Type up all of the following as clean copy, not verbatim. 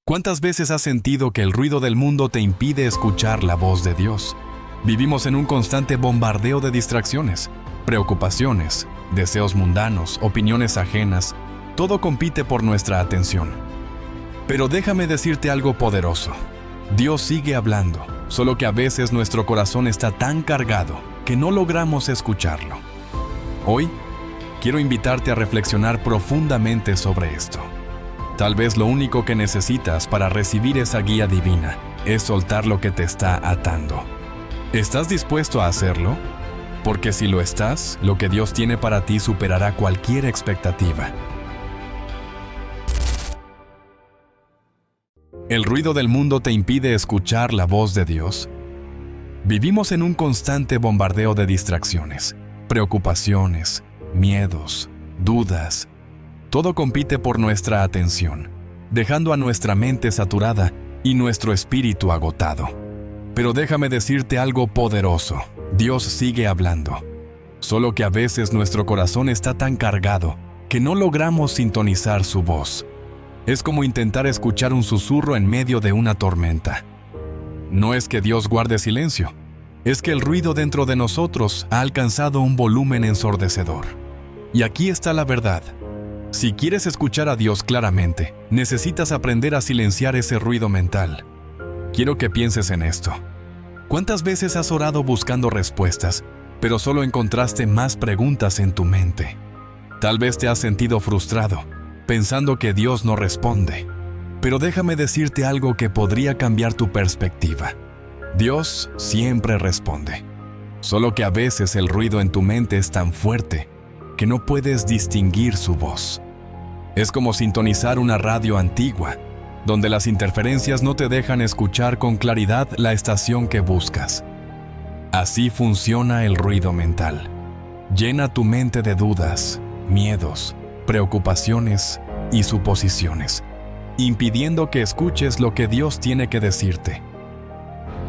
¿Cuántas veces has sentido que el ruido del mundo te impide escuchar la voz de Dios? Vivimos en un constante bombardeo de distracciones, preocupaciones, deseos mundanos, opiniones ajenas. Todo compite por nuestra atención. Pero déjame decirte algo poderoso. Dios sigue hablando, solo que a veces nuestro corazón está tan cargado que no logramos escucharlo. Hoy, quiero invitarte a reflexionar profundamente sobre esto. Tal vez lo único que necesitas para recibir esa guía divina es soltar lo que te está atando. ¿Estás dispuesto a hacerlo? Porque si lo estás, lo que Dios tiene para ti superará cualquier expectativa. ¿El ruido del mundo te impide escuchar la voz de Dios? Vivimos en un constante bombardeo de distracciones, preocupaciones, miedos, dudas. Todo compite por nuestra atención, dejando a nuestra mente saturada y nuestro espíritu agotado. Pero déjame decirte algo poderoso. Dios sigue hablando. Solo que a veces nuestro corazón está tan cargado que no logramos sintonizar su voz. Es como intentar escuchar un susurro en medio de una tormenta. No es que Dios guarde silencio, es que el ruido dentro de nosotros ha alcanzado un volumen ensordecedor. Y aquí está la verdad. Si quieres escuchar a Dios claramente, necesitas aprender a silenciar ese ruido mental. Quiero que pienses en esto. ¿Cuántas veces has orado buscando respuestas, pero solo encontraste más preguntas en tu mente? Tal vez te has sentido frustrado, pensando que Dios no responde. Pero déjame decirte algo que podría cambiar tu perspectiva. Dios siempre responde. Solo que a veces el ruido en tu mente es tan fuerte que no puedes distinguir su voz. Es como sintonizar una radio antigua, donde las interferencias no te dejan escuchar con claridad la estación que buscas. Así funciona el ruido mental. Llena tu mente de dudas, miedos, preocupaciones y suposiciones, impidiendo que escuches lo que Dios tiene que decirte.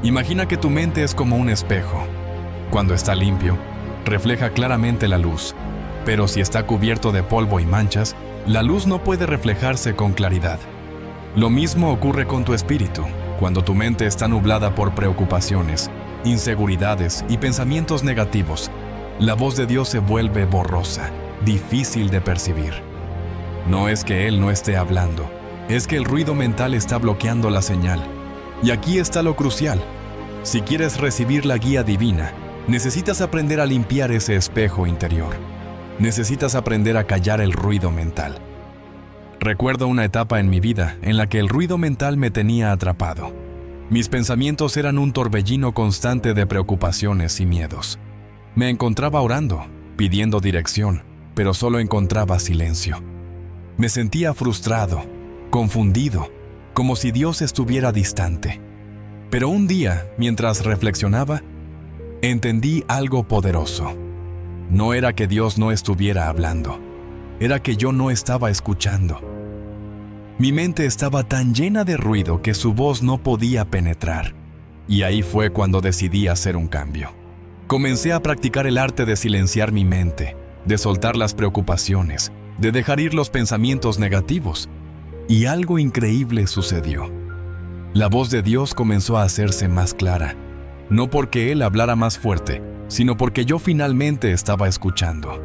Imagina que tu mente es como un espejo. Cuando está limpio, refleja claramente la luz, pero si está cubierto de polvo y manchas, la luz no puede reflejarse con claridad. Lo mismo ocurre con tu espíritu. Cuando tu mente está nublada por preocupaciones, inseguridades y pensamientos negativos, la voz de Dios se vuelve borrosa, difícil de percibir. No es que Él no esté hablando, es que el ruido mental está bloqueando la señal. Y aquí está lo crucial. Si quieres recibir la guía divina, necesitas aprender a limpiar ese espejo interior. Necesitas aprender a callar el ruido mental. Recuerdo una etapa en mi vida en la que el ruido mental me tenía atrapado. Mis pensamientos eran un torbellino constante de preocupaciones y miedos. Me encontraba orando, pidiendo dirección, pero solo encontraba silencio. Me sentía frustrado, confundido, como si Dios estuviera distante. Pero un día, mientras reflexionaba, entendí algo poderoso. No era que Dios no estuviera hablando, era que yo no estaba escuchando. Mi mente estaba tan llena de ruido que su voz no podía penetrar. Y ahí fue cuando decidí hacer un cambio. Comencé a practicar el arte de silenciar mi mente, de soltar las preocupaciones, de dejar ir los pensamientos negativos. Y algo increíble sucedió. La voz de Dios comenzó a hacerse más clara, no porque Él hablara más fuerte, sino porque yo finalmente estaba escuchando.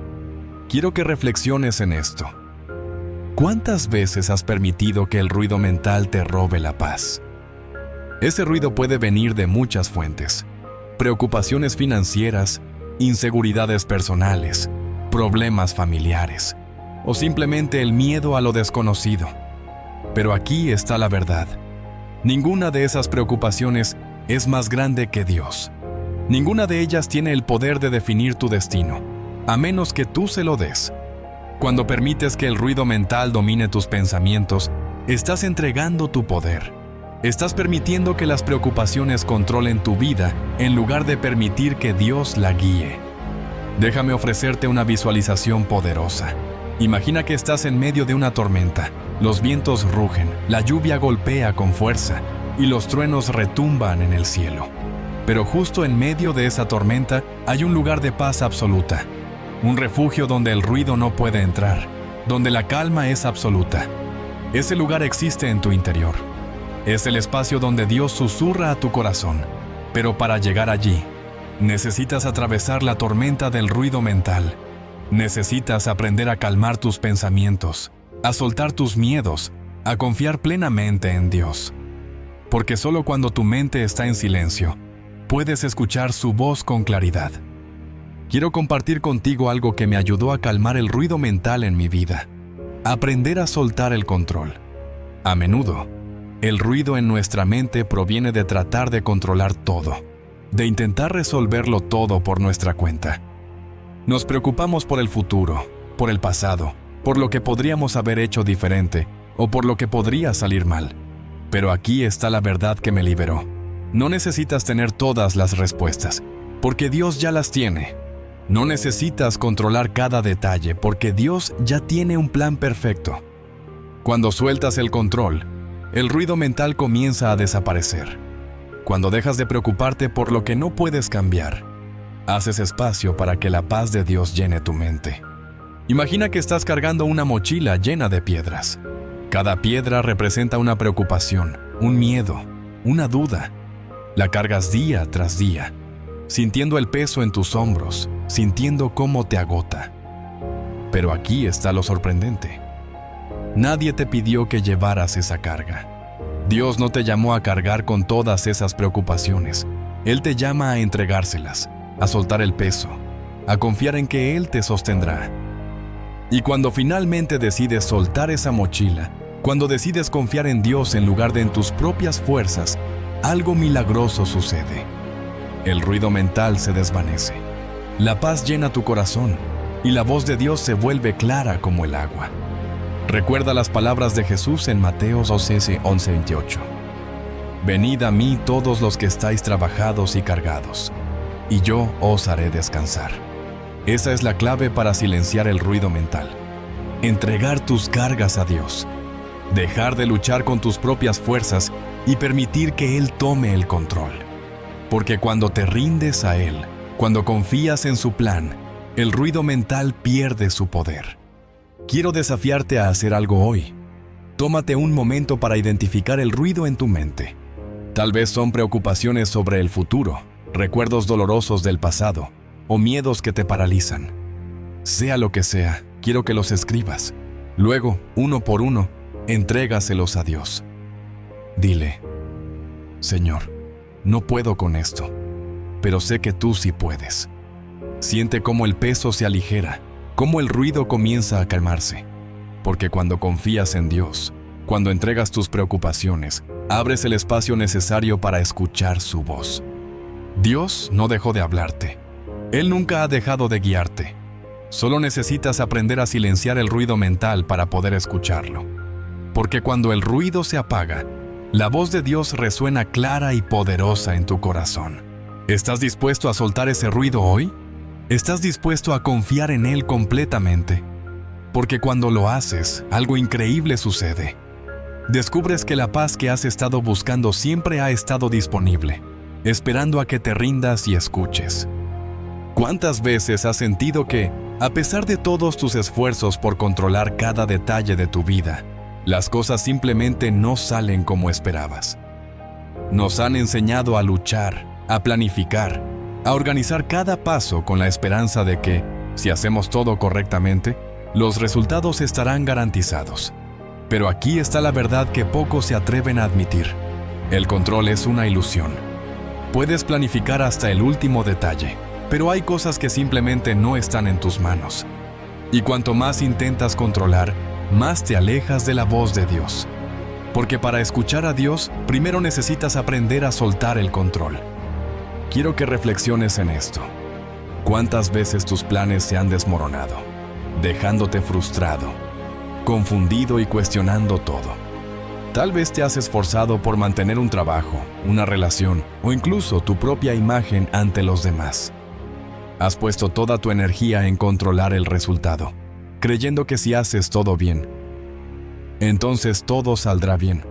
Quiero que reflexiones en esto. ¿Cuántas veces has permitido que el ruido mental te robe la paz? Ese ruido puede venir de muchas fuentes: preocupaciones financieras, inseguridades personales, problemas familiares, o simplemente el miedo a lo desconocido. Pero aquí está la verdad. Ninguna de esas preocupaciones es más grande que Dios. Ninguna de ellas tiene el poder de definir tu destino, a menos que tú se lo des. Cuando permites que el ruido mental domine tus pensamientos, estás entregando tu poder. Estás permitiendo que las preocupaciones controlen tu vida en lugar de permitir que Dios la guíe. Déjame ofrecerte una visualización poderosa. Imagina que estás en medio de una tormenta. Los vientos rugen, la lluvia golpea con fuerza y los truenos retumban en el cielo. Pero justo en medio de esa tormenta hay un lugar de paz absoluta, un refugio donde el ruido no puede entrar, donde la calma es absoluta. Ese lugar existe en tu interior. Es el espacio donde Dios susurra a tu corazón. Pero para llegar allí, necesitas atravesar la tormenta del ruido mental. Necesitas aprender a calmar tus pensamientos, a soltar tus miedos, a confiar plenamente en Dios. Porque solo cuando tu mente está en silencio, puedes escuchar su voz con claridad. Quiero compartir contigo algo que me ayudó a calmar el ruido mental en mi vida. Aprender a soltar el control. A menudo, el ruido en nuestra mente proviene de tratar de controlar todo, de intentar resolverlo todo por nuestra cuenta. Nos preocupamos por el futuro, por el pasado, por lo que podríamos haber hecho diferente o por lo que podría salir mal. Pero aquí está la verdad que me liberó. No necesitas tener todas las respuestas, porque Dios ya las tiene. No necesitas controlar cada detalle, porque Dios ya tiene un plan perfecto. Cuando sueltas el control, el ruido mental comienza a desaparecer. Cuando dejas de preocuparte por lo que no puedes cambiar, haces espacio para que la paz de Dios llene tu mente. Imagina que estás cargando una mochila llena de piedras. Cada piedra representa una preocupación, un miedo, una duda. La cargas día tras día, sintiendo el peso en tus hombros, sintiendo cómo te agota. Pero aquí está lo sorprendente. Nadie te pidió que llevaras esa carga. Dios no te llamó a cargar con todas esas preocupaciones. Él te llama a entregárselas, a soltar el peso, a confiar en que Él te sostendrá. Y cuando finalmente decides soltar esa mochila, cuando decides confiar en Dios en lugar de en tus propias fuerzas, algo milagroso sucede. El ruido mental se desvanece. La paz llena tu corazón y la voz de Dios se vuelve clara como el agua. Recuerda las palabras de Jesús en Mateo 11:28. Venid a mí todos los que estáis trabajados y cargados, y yo os haré descansar. Esa es la clave para silenciar el ruido mental. Entregar tus cargas a Dios. Dejar de luchar con tus propias fuerzas y permitir que Él tome el control. Porque cuando te rindes a Él, cuando confías en su plan, el ruido mental pierde su poder. Quiero desafiarte a hacer algo hoy. Tómate un momento para identificar el ruido en tu mente. Tal vez son preocupaciones sobre el futuro, recuerdos dolorosos del pasado o miedos que te paralizan. Sea lo que sea, quiero que los escribas. Luego, uno por uno, entrégaselos a Dios. Dile: Señor, no puedo con esto, pero sé que tú sí puedes. Siente cómo el peso se aligera, cómo el ruido comienza a calmarse. Porque cuando confías en Dios, cuando entregas tus preocupaciones, abres el espacio necesario para escuchar su voz. Dios no dejó de hablarte. Él nunca ha dejado de guiarte. Solo necesitas aprender a silenciar el ruido mental para poder escucharlo. Porque cuando el ruido se apaga, la voz de Dios resuena clara y poderosa en tu corazón. ¿Estás dispuesto a soltar ese ruido hoy? ¿Estás dispuesto a confiar en Él completamente? Porque cuando lo haces, algo increíble sucede. Descubres que la paz que has estado buscando siempre ha estado disponible, esperando a que te rindas y escuches. ¿Cuántas veces has sentido que, a pesar de todos tus esfuerzos por controlar cada detalle de tu vida, las cosas simplemente no salen como esperabas? Nos han enseñado a luchar, a planificar, a organizar cada paso con la esperanza de que, si hacemos todo correctamente, los resultados estarán garantizados. Pero aquí está la verdad que pocos se atreven a admitir. El control es una ilusión. Puedes planificar hasta el último detalle, pero hay cosas que simplemente no están en tus manos. Y cuanto más intentas controlar, más te alejas de la voz de Dios. Porque para escuchar a Dios, primero necesitas aprender a soltar el control. Quiero que reflexiones en esto. ¿Cuántas veces tus planes se han desmoronado, dejándote frustrado, confundido y cuestionando todo? Tal vez te has esforzado por mantener un trabajo, una relación o incluso tu propia imagen ante los demás. Has puesto toda tu energía en controlar el resultado, creyendo que si haces todo bien, entonces todo saldrá bien.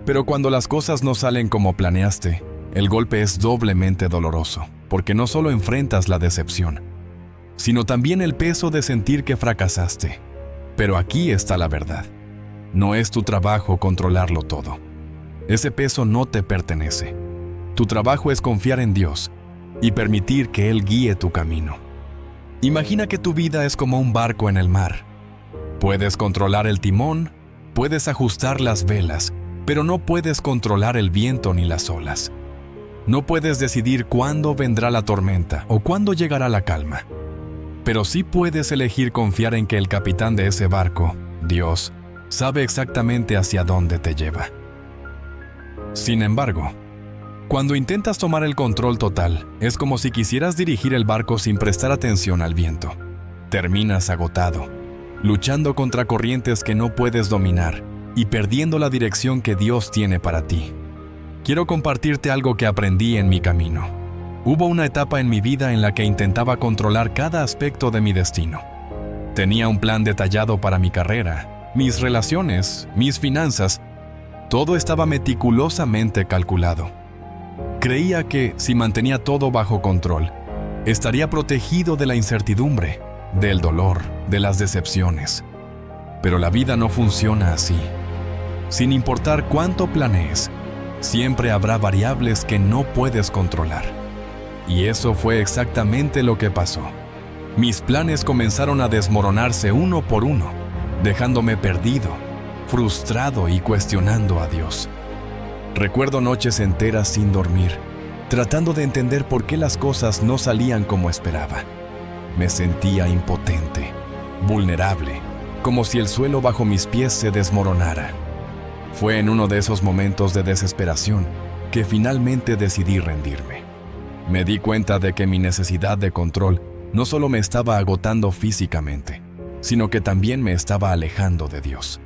Pero cuando las cosas no salen como planeaste, el golpe es doblemente doloroso, porque no solo enfrentas la decepción, sino también el peso de sentir que fracasaste. Pero aquí está la verdad. No es tu trabajo controlarlo todo. Ese peso no te pertenece. Tu trabajo es confiar en Dios y permitir que Él guíe tu camino. Imagina que tu vida es como un barco en el mar. Puedes controlar el timón, puedes ajustar las velas, pero no puedes controlar el viento ni las olas. No puedes decidir cuándo vendrá la tormenta o cuándo llegará la calma. Pero sí puedes elegir confiar en que el capitán de ese barco, Dios, sabe exactamente hacia dónde te lleva. Sin embargo, cuando intentas tomar el control total, es como si quisieras dirigir el barco sin prestar atención al viento. Terminas agotado, luchando contra corrientes que no puedes dominar y perdiendo la dirección que Dios tiene para ti. Quiero compartirte algo que aprendí en mi camino. Hubo una etapa en mi vida en la que intentaba controlar cada aspecto de mi destino. Tenía un plan detallado para mi carrera, mis relaciones, mis finanzas. Todo estaba meticulosamente calculado. Creía que, si mantenía todo bajo control, estaría protegido de la incertidumbre, del dolor, de las decepciones. Pero la vida no funciona así. Sin importar cuánto planees, siempre habrá variables que no puedes controlar. Y eso fue exactamente lo que pasó. Mis planes comenzaron a desmoronarse uno por uno, dejándome perdido, frustrado y cuestionando a Dios. Recuerdo noches enteras sin dormir, tratando de entender por qué las cosas no salían como esperaba. Me sentía impotente, vulnerable, como si el suelo bajo mis pies se desmoronara. Fue en uno de esos momentos de desesperación que finalmente decidí rendirme. Me di cuenta de que mi necesidad de control no solo me estaba agotando físicamente, sino que también me estaba alejando de Dios.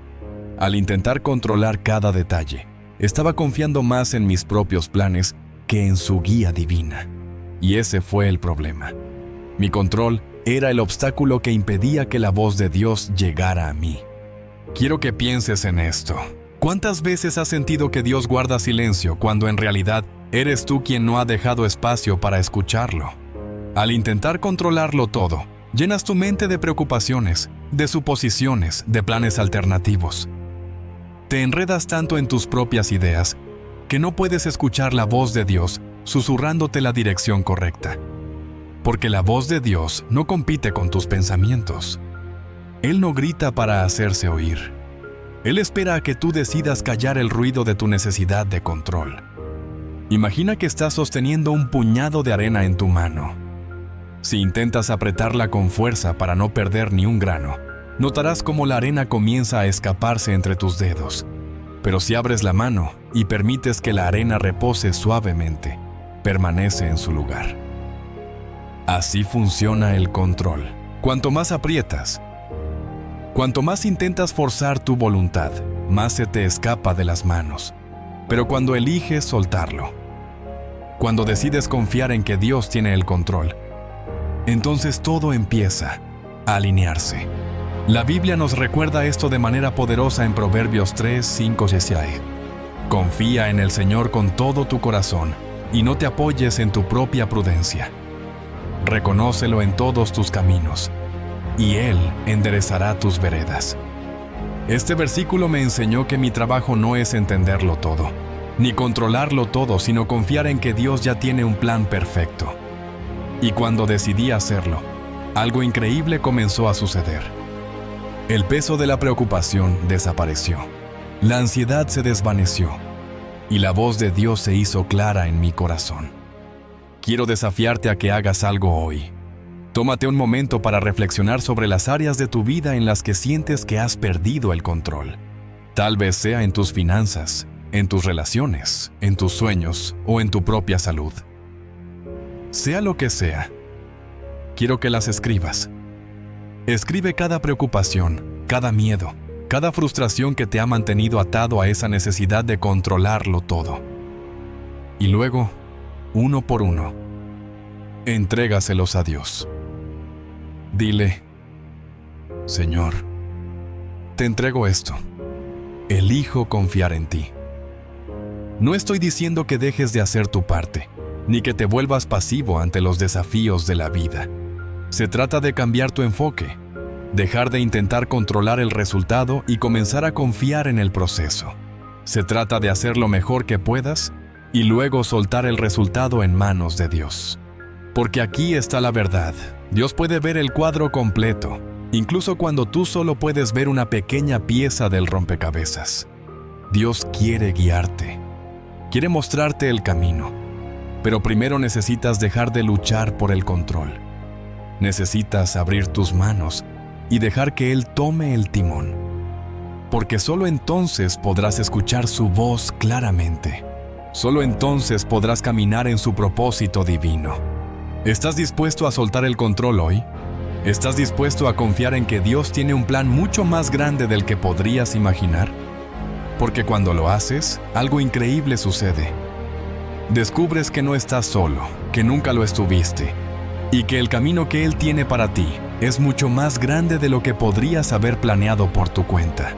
Al intentar controlar cada detalle, estaba confiando más en mis propios planes que en su guía divina. Y ese fue el problema. Mi control era el obstáculo que impedía que la voz de Dios llegara a mí. Quiero que pienses en esto. ¿Cuántas veces has sentido que Dios guarda silencio cuando en realidad eres tú quien no ha dejado espacio para escucharlo? Al intentar controlarlo todo, llenas tu mente de preocupaciones, de suposiciones, de planes alternativos. Te enredas tanto en tus propias ideas que no puedes escuchar la voz de Dios susurrándote la dirección correcta. Porque la voz de Dios no compite con tus pensamientos. Él no grita para hacerse oír. Él espera a que tú decidas callar el ruido de tu necesidad de control. Imagina que estás sosteniendo un puñado de arena en tu mano. Si intentas apretarla con fuerza para no perder ni un grano, notarás cómo la arena comienza a escaparse entre tus dedos. Pero si abres la mano y permites que la arena repose suavemente, permanece en su lugar. Así funciona el control. Cuanto más aprietas, cuanto más intentas forzar tu voluntad, más se te escapa de las manos. Pero cuando eliges soltarlo, cuando decides confiar en que Dios tiene el control, entonces todo empieza a alinearse. La Biblia nos recuerda esto de manera poderosa en Proverbios 3, 5 y 6. Confía en el Señor con todo tu corazón y no te apoyes en tu propia prudencia. Reconócelo en todos tus caminos y Él enderezará tus veredas. Este versículo me enseñó que mi trabajo no es entenderlo todo, ni controlarlo todo, sino confiar en que Dios ya tiene un plan perfecto. Y cuando decidí hacerlo, algo increíble comenzó a suceder. El peso de la preocupación desapareció, la ansiedad se desvaneció y la voz de Dios se hizo clara en mi corazón. Quiero desafiarte a que hagas algo hoy. Tómate un momento para reflexionar sobre las áreas de tu vida en las que sientes que has perdido el control. Tal vez sea en tus finanzas, en tus relaciones, en tus sueños o en tu propia salud. Sea lo que sea, quiero que las escribas. Escribe cada preocupación, cada miedo, cada frustración que te ha mantenido atado a esa necesidad de controlarlo todo. Y luego, uno por uno, entrégaselos a Dios. Dile: Señor, te entrego esto. Elijo confiar en ti. No estoy diciendo que dejes de hacer tu parte, ni que te vuelvas pasivo ante los desafíos de la vida. Se trata de cambiar tu enfoque, dejar de intentar controlar el resultado y comenzar a confiar en el proceso. Se trata de hacer lo mejor que puedas y luego soltar el resultado en manos de Dios. Porque aquí está la verdad. Dios puede ver el cuadro completo, incluso cuando tú solo puedes ver una pequeña pieza del rompecabezas. Dios quiere guiarte. Quiere mostrarte el camino. Pero primero necesitas dejar de luchar por el control. Necesitas abrir tus manos y dejar que Él tome el timón. Porque solo entonces podrás escuchar su voz claramente. Solo entonces podrás caminar en su propósito divino. ¿Estás dispuesto a soltar el control hoy? ¿Estás dispuesto a confiar en que Dios tiene un plan mucho más grande del que podrías imaginar? Porque cuando lo haces, algo increíble sucede. Descubres que no estás solo, que nunca lo estuviste, y que el camino que Él tiene para ti es mucho más grande de lo que podrías haber planeado por tu cuenta.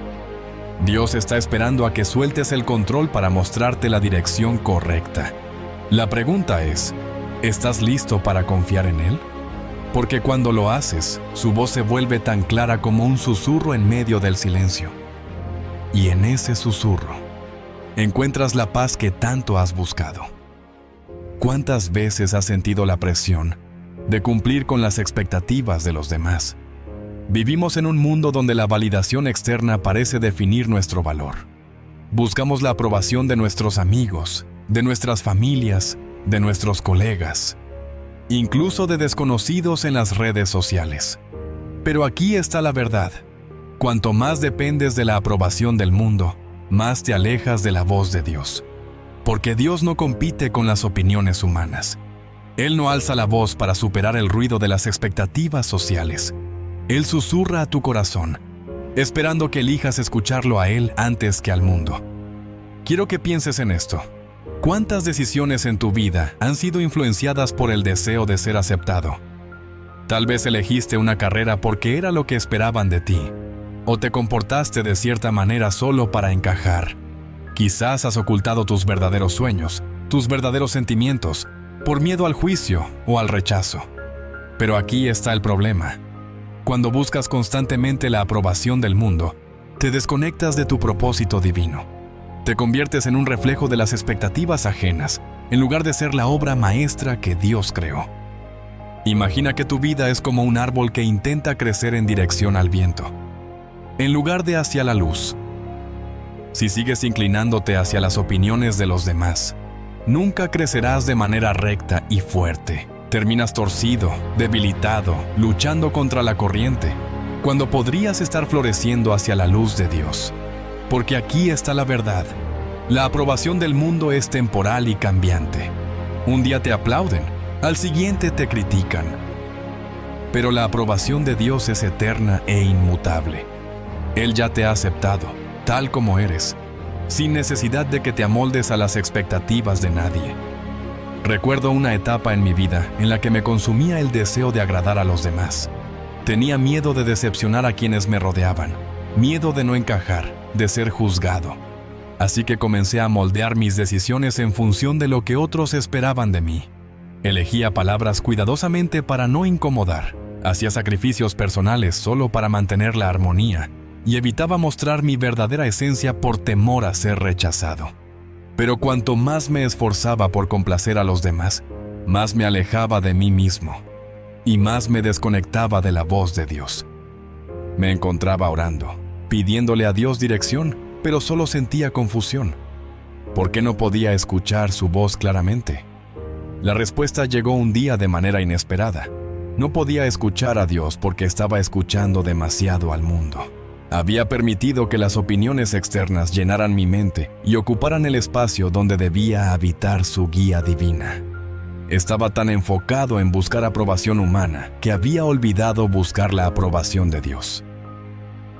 Dios está esperando a que sueltes el control para mostrarte la dirección correcta. La pregunta es, ¿estás listo para confiar en Él? Porque cuando lo haces, su voz se vuelve tan clara como un susurro en medio del silencio. Y en ese susurro, encuentras la paz que tanto has buscado. ¿Cuántas veces has sentido la presión de cumplir con las expectativas de los demás? Vivimos en un mundo donde la validación externa parece definir nuestro valor. Buscamos la aprobación de nuestros amigos, de nuestras familias, de nuestros colegas, incluso de desconocidos en las redes sociales. Pero aquí está la verdad. Cuanto más dependes de la aprobación del mundo, más te alejas de la voz de Dios. Porque Dios no compite con las opiniones humanas. Él no alza la voz para superar el ruido de las expectativas sociales. Él susurra a tu corazón, esperando que elijas escucharlo a Él antes que al mundo. Quiero que pienses en esto. ¿Cuántas decisiones en tu vida han sido influenciadas por el deseo de ser aceptado? Tal vez elegiste una carrera porque era lo que esperaban de ti, o te comportaste de cierta manera solo para encajar. Quizás has ocultado tus verdaderos sueños, tus verdaderos sentimientos, por miedo al juicio o al rechazo. Pero aquí está el problema. Cuando buscas constantemente la aprobación del mundo, te desconectas de tu propósito divino. Te conviertes en un reflejo de las expectativas ajenas, en lugar de ser la obra maestra que Dios creó. Imagina que tu vida es como un árbol que intenta crecer en dirección al viento, en lugar de hacia la luz. Si sigues inclinándote hacia las opiniones de los demás, nunca crecerás de manera recta y fuerte. Terminas torcido, debilitado, luchando contra la corriente, cuando podrías estar floreciendo hacia la luz de Dios. Porque aquí está la verdad. La aprobación del mundo es temporal y cambiante. Un día te aplauden, al siguiente te critican. Pero la aprobación de Dios es eterna e inmutable. Él ya te ha aceptado, tal como eres, sin necesidad de que te amoldes a las expectativas de nadie. Recuerdo una etapa en mi vida en la que me consumía el deseo de agradar a los demás. Tenía miedo de decepcionar a quienes me rodeaban, miedo de no encajar, de ser juzgado. Así que comencé a moldear mis decisiones en función de lo que otros esperaban de mí. Elegía palabras cuidadosamente para no incomodar, hacía sacrificios personales solo para mantener la armonía y evitaba mostrar mi verdadera esencia por temor a ser rechazado. Pero cuanto más me esforzaba por complacer a los demás, más me alejaba de mí mismo y más me desconectaba de la voz de Dios. Me encontraba orando, pidiéndole a Dios dirección, pero solo sentía confusión. ¿Por qué no podía escuchar su voz claramente? La respuesta llegó un día de manera inesperada. No podía escuchar a Dios porque estaba escuchando demasiado al mundo. Había permitido que las opiniones externas llenaran mi mente y ocuparan el espacio donde debía habitar su guía divina. Estaba tan enfocado en buscar aprobación humana que había olvidado buscar la aprobación de Dios.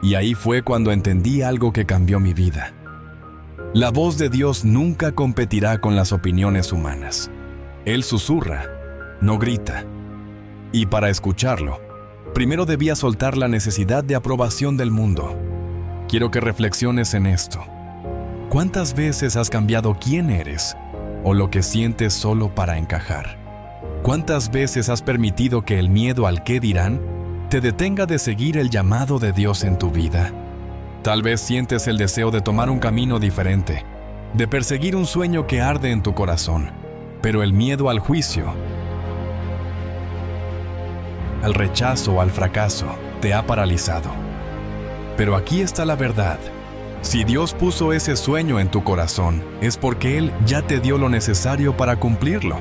Y ahí fue cuando entendí algo que cambió mi vida. La voz de Dios nunca competirá con las opiniones humanas. Él susurra, no grita. Y para escucharlo, primero debía soltar la necesidad de aprobación del mundo. Quiero que reflexiones en esto. ¿Cuántas veces has cambiado quién eres o lo que sientes solo para encajar? ¿Cuántas veces has permitido que el miedo al qué dirán te detenga de seguir el llamado de Dios en tu vida? Tal vez sientes el deseo de tomar un camino diferente, de perseguir un sueño que arde en tu corazón, pero el miedo al juicio, al rechazo o al fracaso te ha paralizado. Pero aquí está la verdad. Si Dios puso ese sueño en tu corazón, es porque Él ya te dio lo necesario para cumplirlo.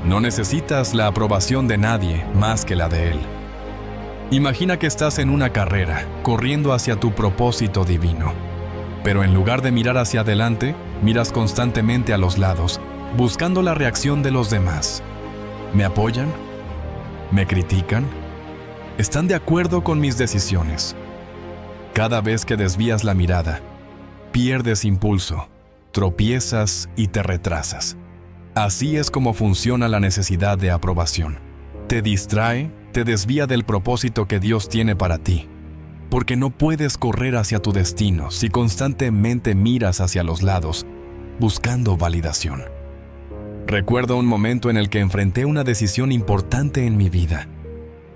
No necesitas la aprobación de nadie más que la de Él. Imagina que estás en una carrera, corriendo hacia tu propósito divino. Pero en lugar de mirar hacia adelante, miras constantemente a los lados, buscando la reacción de los demás. ¿Me apoyan? ¿Me critican? ¿Están de acuerdo con mis decisiones? Cada vez que desvías la mirada, pierdes impulso, tropiezas y te retrasas. Así es como funciona la necesidad de aprobación. Te distrae, te desvía del propósito que Dios tiene para ti, porque no puedes correr hacia tu destino si constantemente miras hacia los lados, buscando validación. Recuerdo un momento en el que enfrenté una decisión importante en mi vida.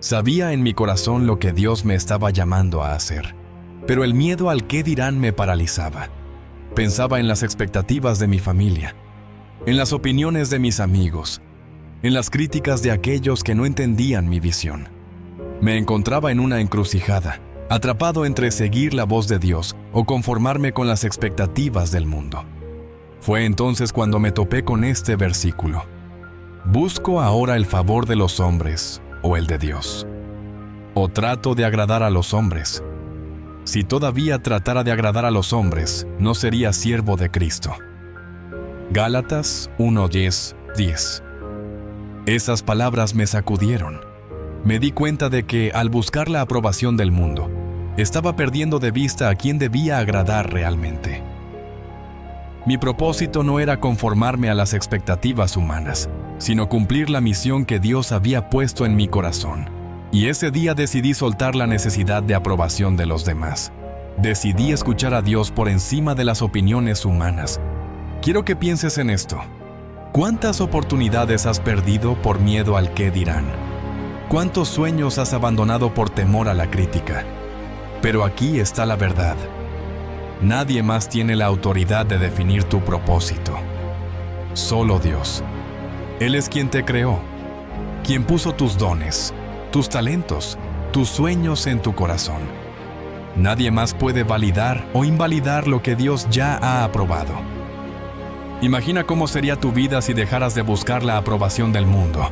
Sabía en mi corazón lo que Dios me estaba llamando a hacer, pero el miedo al qué dirán me paralizaba. Pensaba en las expectativas de mi familia, en las opiniones de mis amigos, en las críticas de aquellos que no entendían mi visión. Me encontraba en una encrucijada, atrapado entre seguir la voz de Dios o conformarme con las expectativas del mundo. Fue entonces cuando me topé con este versículo. ¿Busco ahora el favor de los hombres o el de Dios? ¿O trato de agradar a los hombres? Si todavía tratara de agradar a los hombres, no sería siervo de Cristo. Gálatas 1:10. Esas palabras me sacudieron. Me di cuenta de que, al buscar la aprobación del mundo, estaba perdiendo de vista a quien debía agradar realmente. Mi propósito no era conformarme a las expectativas humanas, sino cumplir la misión que Dios había puesto en mi corazón. Y ese día decidí soltar la necesidad de aprobación de los demás. Decidí escuchar a Dios por encima de las opiniones humanas. Quiero que pienses en esto. ¿Cuántas oportunidades has perdido por miedo al qué dirán? ¿Cuántos sueños has abandonado por temor a la crítica? Pero aquí está la verdad. Nadie más tiene la autoridad de definir tu propósito. Solo Dios. Él es quien te creó, quien puso tus dones, tus talentos, tus sueños en tu corazón. Nadie más puede validar o invalidar lo que Dios ya ha aprobado. Imagina cómo sería tu vida si dejaras de buscar la aprobación del mundo.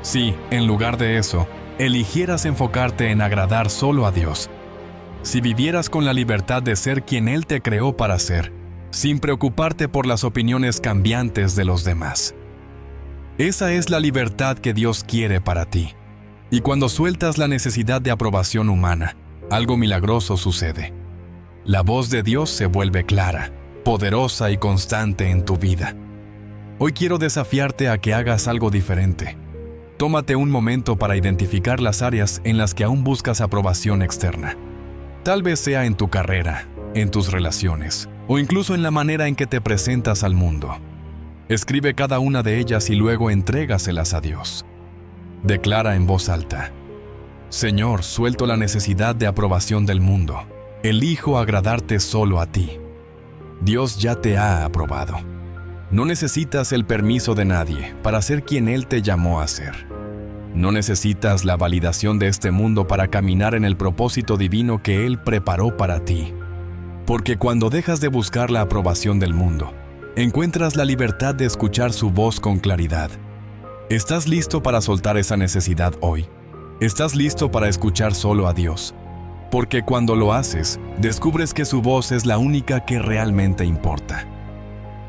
Si, en lugar de eso, eligieras enfocarte en agradar solo a Dios. Si vivieras con la libertad de ser quien Él te creó para ser, sin preocuparte por las opiniones cambiantes de los demás. Esa es la libertad que Dios quiere para ti. Y cuando sueltas la necesidad de aprobación humana, algo milagroso sucede. La voz de Dios se vuelve clara, poderosa y constante en tu vida. Hoy quiero desafiarte a que hagas algo diferente. Tómate un momento para identificar las áreas en las que aún buscas aprobación externa. Tal vez sea en tu carrera, en tus relaciones, o incluso en la manera en que te presentas al mundo. Escribe cada una de ellas y luego entrégaselas a Dios. Declara en voz alta: Señor, suelto la necesidad de aprobación del mundo. Elijo agradarte solo a ti. Dios ya te ha aprobado. No necesitas el permiso de nadie para ser quien Él te llamó a ser. No necesitas la validación de este mundo para caminar en el propósito divino que Él preparó para ti. Porque cuando dejas de buscar la aprobación del mundo, encuentras la libertad de escuchar su voz con claridad. ¿Estás listo para soltar esa necesidad hoy? ¿Estás listo para escuchar solo a Dios? Porque cuando lo haces, descubres que su voz es la única que realmente importa.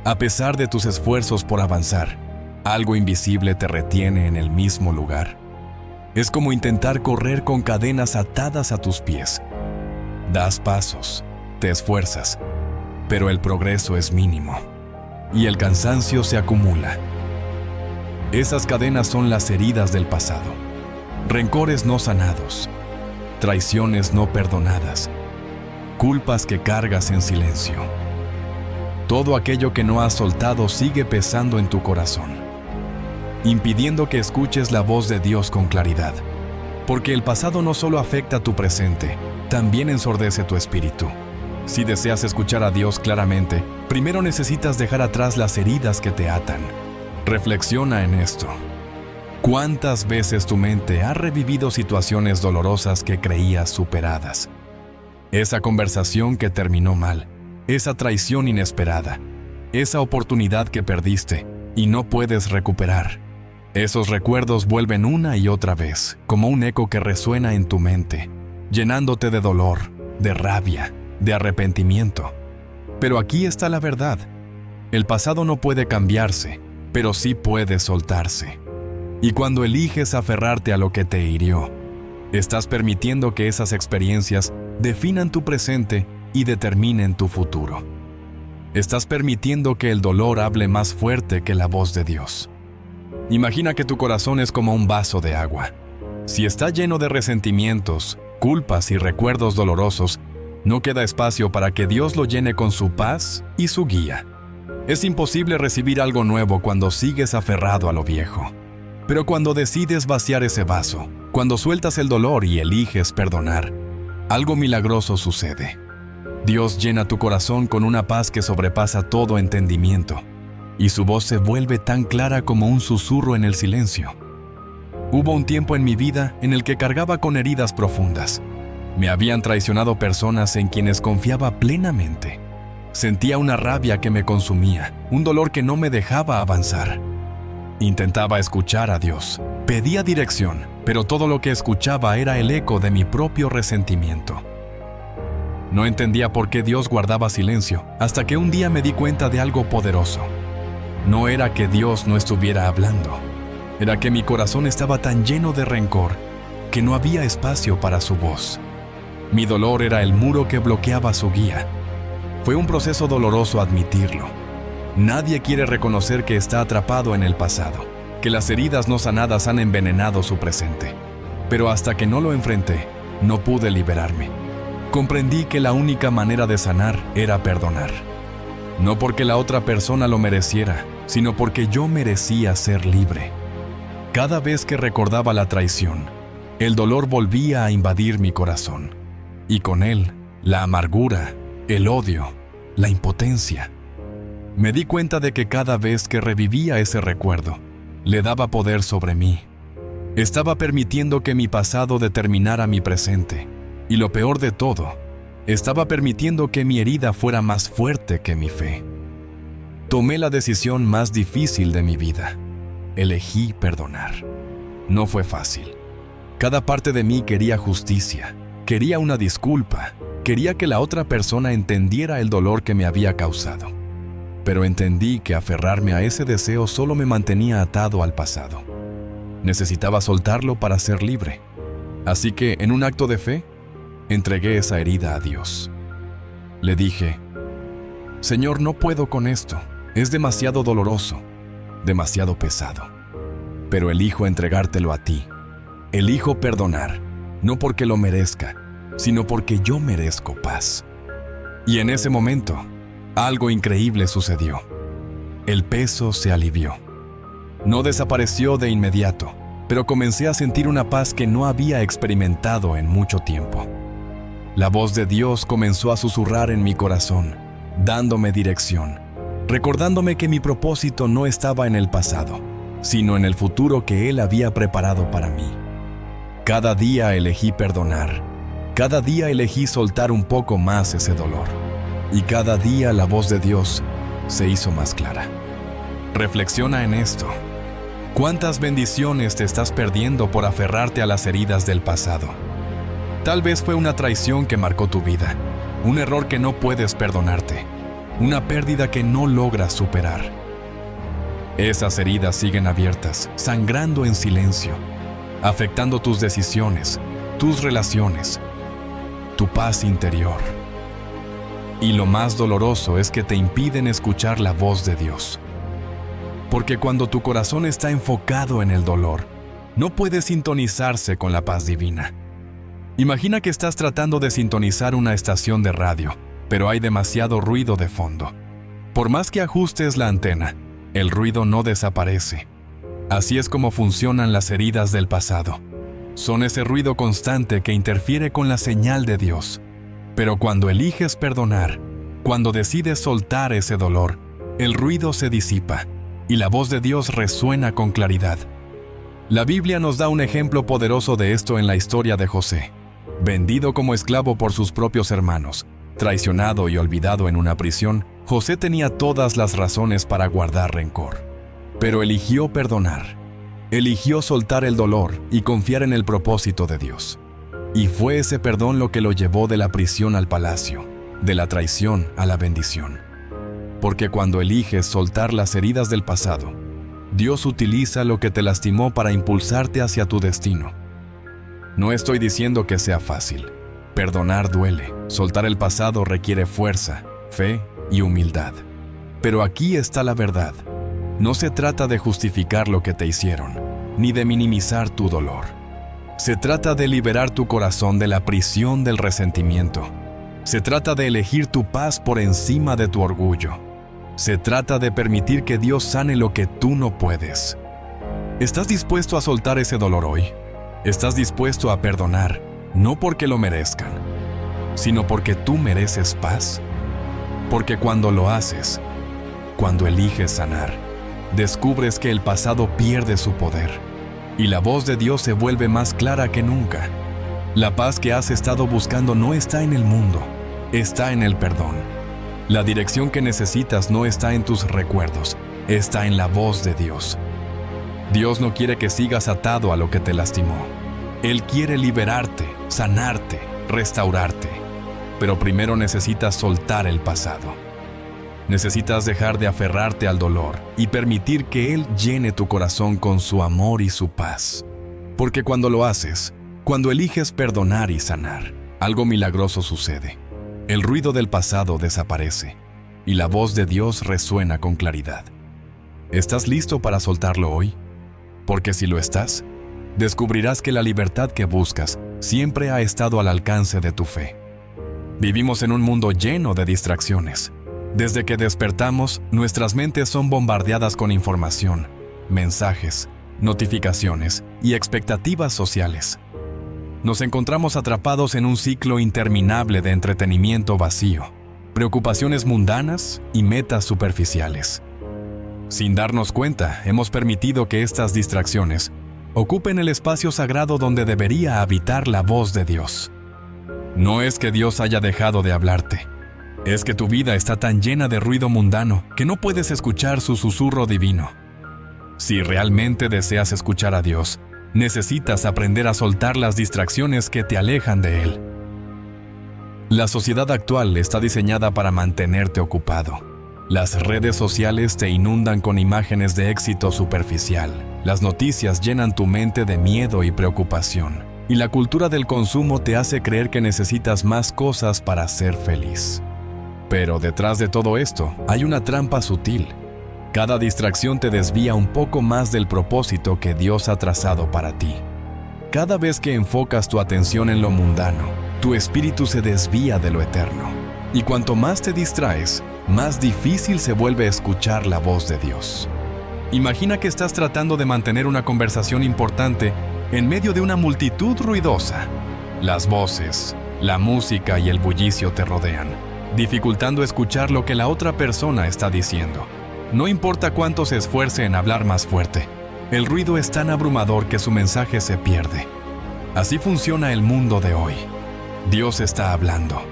A pesar de tus esfuerzos por avanzar, algo invisible te retiene en el mismo lugar. Es como intentar correr con cadenas atadas a tus pies. Das pasos, te esfuerzas, pero el progreso es mínimo y el cansancio se acumula. Esas cadenas son las heridas del pasado, rencores no sanados, traiciones no perdonadas, culpas que cargas en silencio. Todo aquello que no has soltado sigue pesando en tu corazón, impidiendo que escuches la voz de Dios con claridad. Porque el pasado no solo afecta tu presente, también ensordece tu espíritu. Si deseas escuchar a Dios claramente, primero necesitas dejar atrás las heridas que te atan. Reflexiona en esto. ¿Cuántas veces tu mente ha revivido situaciones dolorosas que creías superadas? Esa conversación que terminó mal, esa traición inesperada, esa oportunidad que perdiste y no puedes recuperar. Esos recuerdos vuelven una y otra vez, como un eco que resuena en tu mente, llenándote de dolor, de rabia, de arrepentimiento. Pero aquí está la verdad. El pasado no puede cambiarse, pero sí puede soltarse. Y cuando eliges aferrarte a lo que te hirió, estás permitiendo que esas experiencias definan tu presente y determinen tu futuro. Estás permitiendo que el dolor hable más fuerte que la voz de Dios. Imagina que tu corazón es como un vaso de agua. Si está lleno de resentimientos, culpas y recuerdos dolorosos, no queda espacio para que Dios lo llene con su paz y su guía. Es imposible recibir algo nuevo cuando sigues aferrado a lo viejo. Pero cuando decides vaciar ese vaso, cuando sueltas el dolor y eliges perdonar, algo milagroso sucede. Dios llena tu corazón con una paz que sobrepasa todo entendimiento, y su voz se vuelve tan clara como un susurro en el silencio. Hubo un tiempo en mi vida en el que cargaba con heridas profundas. Me habían traicionado personas en quienes confiaba plenamente. Sentía una rabia que me consumía, un dolor que no me dejaba avanzar. Intentaba escuchar a Dios, pedía dirección, pero todo lo que escuchaba era el eco de mi propio resentimiento. No entendía por qué Dios guardaba silencio, hasta que un día me di cuenta de algo poderoso. No era que Dios no estuviera hablando, era que mi corazón estaba tan lleno de rencor que no había espacio para su voz. Mi dolor era el muro que bloqueaba su guía. Fue un proceso doloroso admitirlo. Nadie quiere reconocer que está atrapado en el pasado, que las heridas no sanadas han envenenado su presente. Pero hasta que no lo enfrenté, no pude liberarme. Comprendí que la única manera de sanar era perdonar. No porque la otra persona lo mereciera, sino porque yo merecía ser libre. Cada vez que recordaba la traición, el dolor volvía a invadir mi corazón. Y con él, la amargura, el odio, la impotencia. Me di cuenta de que cada vez que revivía ese recuerdo, le daba poder sobre mí. Estaba permitiendo que mi pasado determinara mi presente. Y lo peor de todo, estaba permitiendo que mi herida fuera más fuerte que mi fe. Tomé la decisión más difícil de mi vida. Elegí perdonar. No fue fácil. Cada parte de mí quería justicia, quería una disculpa, quería que la otra persona entendiera el dolor que me había causado. Pero entendí que aferrarme a ese deseo solo me mantenía atado al pasado. Necesitaba soltarlo para ser libre. Así que, en un acto de fe, entregué esa herida a Dios. Le dije: Señor, no puedo con esto. Es demasiado doloroso, demasiado pesado. Pero elijo entregártelo a ti. Elijo perdonar, no porque lo merezca, sino porque yo merezco paz. Y en ese momento, algo increíble sucedió. El peso se alivió. No desapareció de inmediato, pero comencé a sentir una paz que no había experimentado en mucho tiempo. La voz de Dios comenzó a susurrar en mi corazón, dándome dirección, recordándome que mi propósito no estaba en el pasado, sino en el futuro que Él había preparado para mí. Cada día elegí perdonar, cada día elegí soltar un poco más ese dolor, y cada día la voz de Dios se hizo más clara. Reflexiona en esto. ¿Cuántas bendiciones te estás perdiendo por aferrarte a las heridas del pasado? Tal vez fue una traición que marcó tu vida, un error que no puedes perdonarte, una pérdida que no logras superar. Esas heridas siguen abiertas, sangrando en silencio, afectando tus decisiones, tus relaciones, tu paz interior. Y lo más doloroso es que te impiden escuchar la voz de Dios. Porque cuando tu corazón está enfocado en el dolor, no puede sintonizarse con la paz divina. Imagina que estás tratando de sintonizar una estación de radio, pero hay demasiado ruido de fondo. Por más que ajustes la antena, el ruido no desaparece. Así es como funcionan las heridas del pasado. Son ese ruido constante que interfiere con la señal de Dios. Pero cuando eliges perdonar, cuando decides soltar ese dolor, el ruido se disipa y la voz de Dios resuena con claridad. La Biblia nos da un ejemplo poderoso de esto en la historia de José. Vendido como esclavo por sus propios hermanos, traicionado y olvidado en una prisión, José tenía todas las razones para guardar rencor. Pero eligió perdonar. Eligió soltar el dolor y confiar en el propósito de Dios. Y fue ese perdón lo que lo llevó de la prisión al palacio, de la traición a la bendición. Porque cuando eliges soltar las heridas del pasado, Dios utiliza lo que te lastimó para impulsarte hacia tu destino. No estoy diciendo que sea fácil. Perdonar duele. Soltar el pasado requiere fuerza, fe y humildad. Pero aquí está la verdad. No se trata de justificar lo que te hicieron, ni de minimizar tu dolor. Se trata de liberar tu corazón de la prisión del resentimiento. Se trata de elegir tu paz por encima de tu orgullo. Se trata de permitir que Dios sane lo que tú no puedes. ¿Estás dispuesto a soltar ese dolor hoy? ¿Estás dispuesto a perdonar, no porque lo merezcan, sino porque tú mereces paz? Porque cuando lo haces, cuando eliges sanar, descubres que el pasado pierde su poder y la voz de Dios se vuelve más clara que nunca. La paz que has estado buscando no está en el mundo, está en el perdón. La dirección que necesitas no está en tus recuerdos, está en la voz de Dios. Dios no quiere que sigas atado a lo que te lastimó. Él quiere liberarte, sanarte, restaurarte. Pero primero necesitas soltar el pasado. Necesitas dejar de aferrarte al dolor y permitir que Él llene tu corazón con su amor y su paz. Porque cuando lo haces, cuando eliges perdonar y sanar, algo milagroso sucede. El ruido del pasado desaparece y la voz de Dios resuena con claridad. ¿Estás listo para soltarlo hoy? Porque si lo estás, descubrirás que la libertad que buscas siempre ha estado al alcance de tu fe. Vivimos en un mundo lleno de distracciones. Desde que despertamos, nuestras mentes son bombardeadas con información, mensajes, notificaciones y expectativas sociales. Nos encontramos atrapados en un ciclo interminable de entretenimiento vacío, preocupaciones mundanas y metas superficiales. Sin darnos cuenta, hemos permitido que estas distracciones ocupen el espacio sagrado donde debería habitar la voz de Dios. No es que Dios haya dejado de hablarte. Es que tu vida está tan llena de ruido mundano que no puedes escuchar su susurro divino. Si realmente deseas escuchar a Dios, necesitas aprender a soltar las distracciones que te alejan de Él. La sociedad actual está diseñada para mantenerte ocupado. Las redes sociales te inundan con imágenes de éxito superficial. Las noticias llenan tu mente de miedo y preocupación. Y la cultura del consumo te hace creer que necesitas más cosas para ser feliz. Pero detrás de todo esto hay una trampa sutil. Cada distracción te desvía un poco más del propósito que Dios ha trazado para ti. Cada vez que enfocas tu atención en lo mundano, tu espíritu se desvía de lo eterno. Y cuanto más te distraes, más difícil se vuelve escuchar la voz de Dios. Imagina que estás tratando de mantener una conversación importante en medio de una multitud ruidosa. Las voces, la música y el bullicio te rodean, dificultando escuchar lo que la otra persona está diciendo. No importa cuánto se esfuerce en hablar más fuerte, el ruido es tan abrumador que su mensaje se pierde. Así funciona el mundo de hoy. Dios está hablando,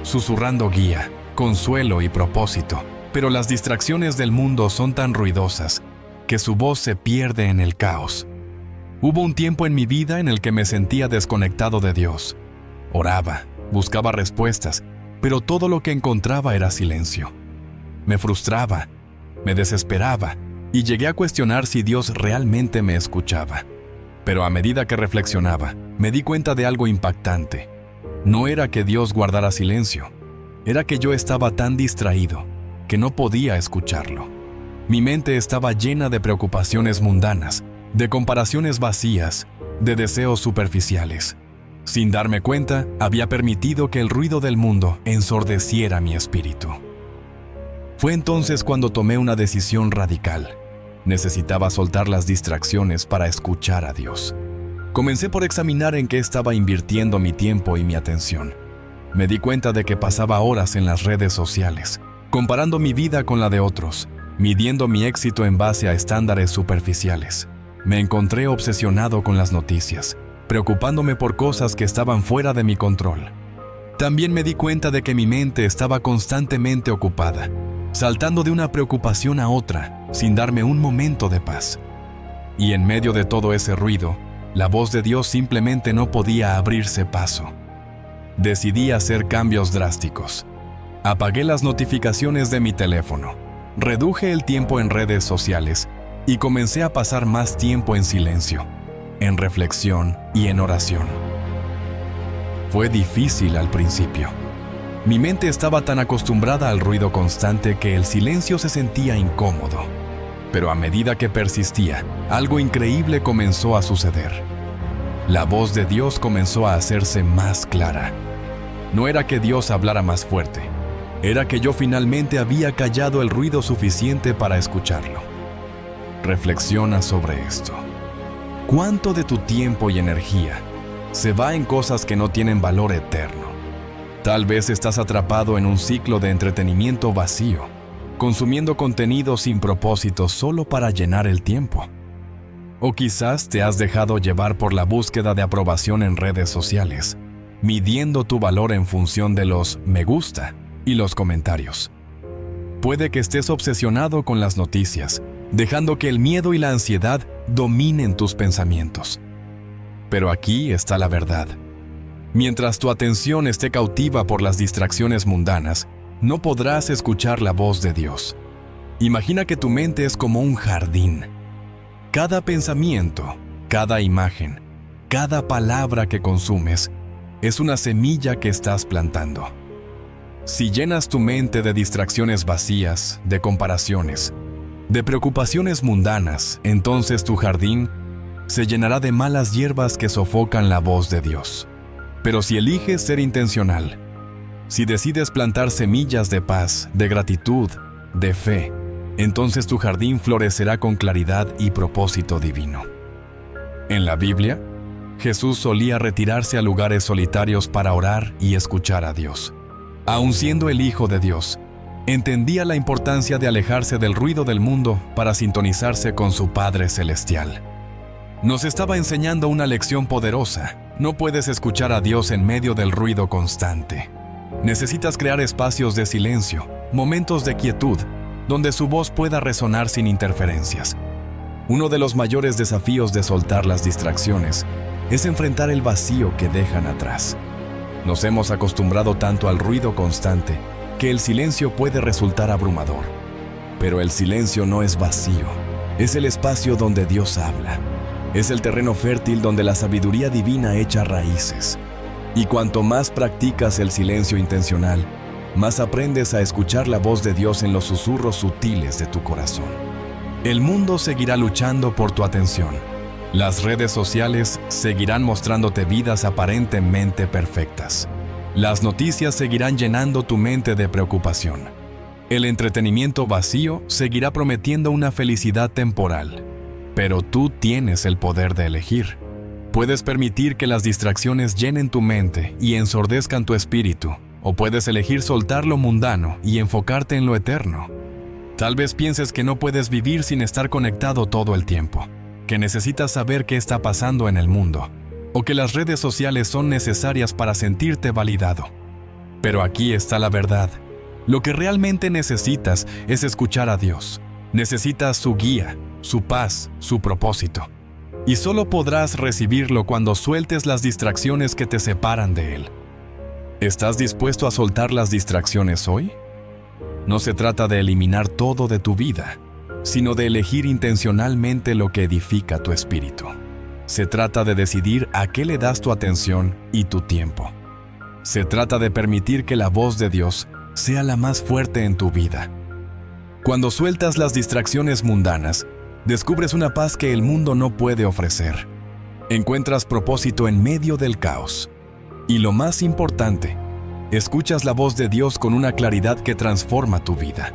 susurrando guía, consuelo y propósito, pero las distracciones del mundo son tan ruidosas que su voz se pierde en el caos. Hubo un tiempo en mi vida en el que me sentía desconectado de Dios. Oraba, buscaba respuestas, pero todo lo que encontraba era silencio. Me frustraba, me desesperaba y llegué a cuestionar si Dios realmente me escuchaba. Pero a medida que reflexionaba, me di cuenta de algo impactante. No era que Dios guardara silencio, era que yo estaba tan distraído que no podía escucharlo. Mi mente estaba llena de preocupaciones mundanas, de comparaciones vacías, de deseos superficiales. Sin darme cuenta, había permitido que el ruido del mundo ensordeciera mi espíritu. Fue entonces cuando tomé una decisión radical. Necesitaba soltar las distracciones para escuchar a Dios. Comencé por examinar en qué estaba invirtiendo mi tiempo y mi atención. Me di cuenta de que pasaba horas en las redes sociales, comparando mi vida con la de otros, midiendo mi éxito en base a estándares superficiales. Me encontré obsesionado con las noticias, preocupándome por cosas que estaban fuera de mi control. También me di cuenta de que mi mente estaba constantemente ocupada, saltando de una preocupación a otra, sin darme un momento de paz. Y en medio de todo ese ruido, la voz de Dios simplemente no podía abrirse paso. Decidí hacer cambios drásticos. Apagué las notificaciones de mi teléfono, reduje el tiempo en redes sociales y comencé a pasar más tiempo en silencio, en reflexión y en oración. Fue difícil al principio. Mi mente estaba tan acostumbrada al ruido constante que el silencio se sentía incómodo. Pero a medida que persistía, algo increíble comenzó a suceder. La voz de Dios comenzó a hacerse más clara. No era que Dios hablara más fuerte, era que yo finalmente había callado el ruido suficiente para escucharlo. Reflexiona sobre esto. ¿Cuánto de tu tiempo y energía se va en cosas que no tienen valor eterno? Tal vez estás atrapado en un ciclo de entretenimiento vacío, consumiendo contenido sin propósito solo para llenar el tiempo. O quizás te has dejado llevar por la búsqueda de aprobación en redes sociales, midiendo tu valor en función de los me gusta y los comentarios. Puede que estés obsesionado con las noticias, dejando que el miedo y la ansiedad dominen tus pensamientos. Pero aquí está la verdad. Mientras tu atención esté cautiva por las distracciones mundanas, no podrás escuchar la voz de Dios. Imagina que tu mente es como un jardín. Cada pensamiento, cada imagen, cada palabra que consumes, es una semilla que estás plantando. Si llenas tu mente de distracciones vacías, de comparaciones, de preocupaciones mundanas, entonces tu jardín se llenará de malas hierbas que sofocan la voz de Dios. Pero si eliges ser intencional, si decides plantar semillas de paz, de gratitud, de fe, entonces tu jardín florecerá con claridad y propósito divino. En la Biblia, Jesús solía retirarse a lugares solitarios para orar y escuchar a Dios. Aun siendo el Hijo de Dios, entendía la importancia de alejarse del ruido del mundo para sintonizarse con su Padre Celestial. Nos estaba enseñando una lección poderosa. No puedes escuchar a Dios en medio del ruido constante. Necesitas crear espacios de silencio, momentos de quietud, donde su voz pueda resonar sin interferencias. Uno de los mayores desafíos de soltar las distracciones es enfrentar el vacío que dejan atrás. Nos hemos acostumbrado tanto al ruido constante que el silencio puede resultar abrumador. Pero el silencio no es vacío, es el espacio donde Dios habla. Es el terreno fértil donde la sabiduría divina echa raíces. Y cuanto más practicas el silencio intencional, más aprendes a escuchar la voz de Dios en los susurros sutiles de tu corazón. El mundo seguirá luchando por tu atención. Las redes sociales seguirán mostrándote vidas aparentemente perfectas. Las noticias seguirán llenando tu mente de preocupación. El entretenimiento vacío seguirá prometiendo una felicidad temporal. Pero tú tienes el poder de elegir. Puedes permitir que las distracciones llenen tu mente y ensordezcan tu espíritu, o puedes elegir soltar lo mundano y enfocarte en lo eterno. Tal vez pienses que no puedes vivir sin estar conectado todo el tiempo, que necesitas saber qué está pasando en el mundo, o que las redes sociales son necesarias para sentirte validado. Pero aquí está la verdad. Lo que realmente necesitas es escuchar a Dios. Necesitas su guía, su paz, su propósito. Y solo podrás recibirlo cuando sueltes las distracciones que te separan de Él. ¿Estás dispuesto a soltar las distracciones hoy? No se trata de eliminar todo de tu vida, sino de elegir intencionalmente lo que edifica tu espíritu. Se trata de decidir a qué le das tu atención y tu tiempo. Se trata de permitir que la voz de Dios sea la más fuerte en tu vida. Cuando sueltas las distracciones mundanas, descubres una paz que el mundo no puede ofrecer. Encuentras propósito en medio del caos. Y lo más importante, escuchas la voz de Dios con una claridad que transforma tu vida.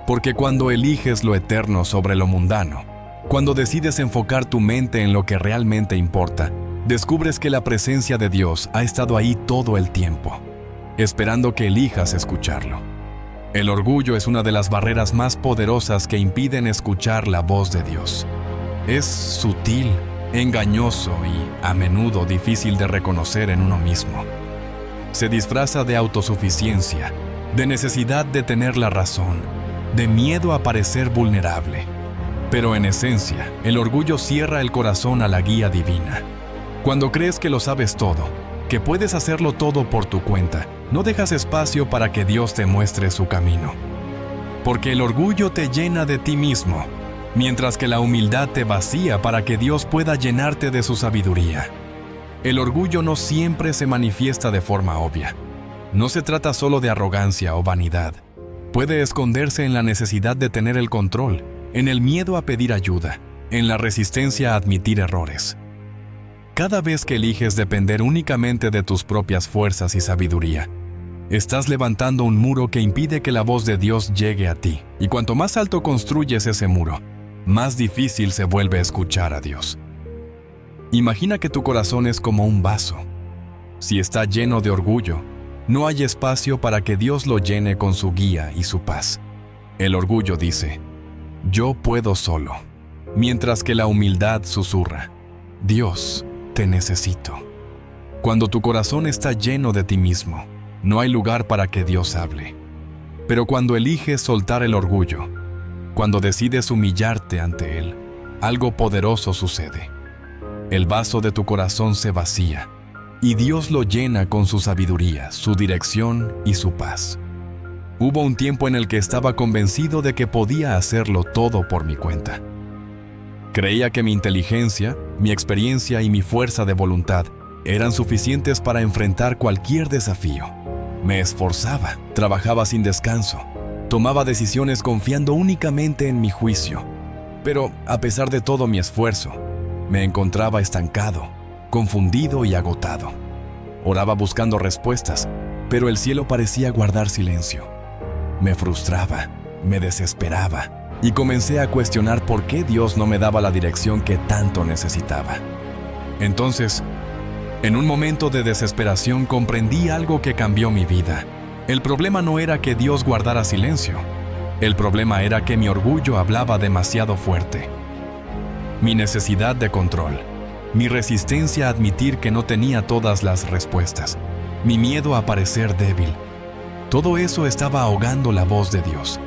Porque cuando eliges lo eterno sobre lo mundano, cuando decides enfocar tu mente en lo que realmente importa, descubres que la presencia de Dios ha estado ahí todo el tiempo. esperando que elijas escucharlo. El orgullo es una de las barreras más poderosas que impiden escuchar la voz de Dios. Es sutil, engañoso y, a menudo, difícil de reconocer en uno mismo. Se disfraza de autosuficiencia, de necesidad de tener la razón, de miedo a parecer vulnerable. Pero en esencia, el orgullo cierra el corazón a la guía divina. Cuando crees que lo sabes todo, que puedes hacerlo todo por tu cuenta, no dejas espacio para que Dios te muestre su camino. Porque el orgullo te llena de ti mismo, mientras que la humildad te vacía para que Dios pueda llenarte de su sabiduría. El orgullo no siempre se manifiesta de forma obvia. No se trata solo de arrogancia o vanidad. Puede esconderse en la necesidad de tener el control, en el miedo a pedir ayuda, en la resistencia a admitir errores. Cada vez que eliges depender únicamente de tus propias fuerzas y sabiduría, estás levantando un muro que impide que la voz de Dios llegue a ti. Y cuanto más alto construyes ese muro, más difícil se vuelve escuchar a Dios. Imagina que tu corazón es como un vaso. Si está lleno de orgullo, no hay espacio para que Dios lo llene con su guía y su paz. El orgullo dice, yo puedo solo, mientras que la humildad susurra, Dios, te necesito. Cuando tu corazón está lleno de ti mismo, no hay lugar para que Dios hable. Pero cuando eliges soltar el orgullo, cuando decides humillarte ante Él, algo poderoso sucede. El vaso de tu corazón se vacía, y Dios lo llena con su sabiduría, su dirección y su paz. Hubo un tiempo en el que estaba convencido de que podía hacerlo todo por mi cuenta. Creía que mi inteligencia, mi experiencia y mi fuerza de voluntad eran suficientes para enfrentar cualquier desafío. Me esforzaba, trabajaba sin descanso, tomaba decisiones confiando únicamente en mi juicio. Pero, a pesar de todo mi esfuerzo, me encontraba estancado, confundido y agotado. Oraba buscando respuestas, pero el cielo parecía guardar silencio. Me frustraba, me desesperaba y comencé a cuestionar por qué Dios no me daba la dirección que tanto necesitaba. Entonces, en un momento de desesperación comprendí algo que cambió mi vida. El problema no era que Dios guardara silencio. El problema era que mi orgullo hablaba demasiado fuerte. Mi necesidad de control, mi resistencia a admitir que no tenía todas las respuestas, mi miedo a parecer débil, todo eso estaba ahogando la voz de Dios.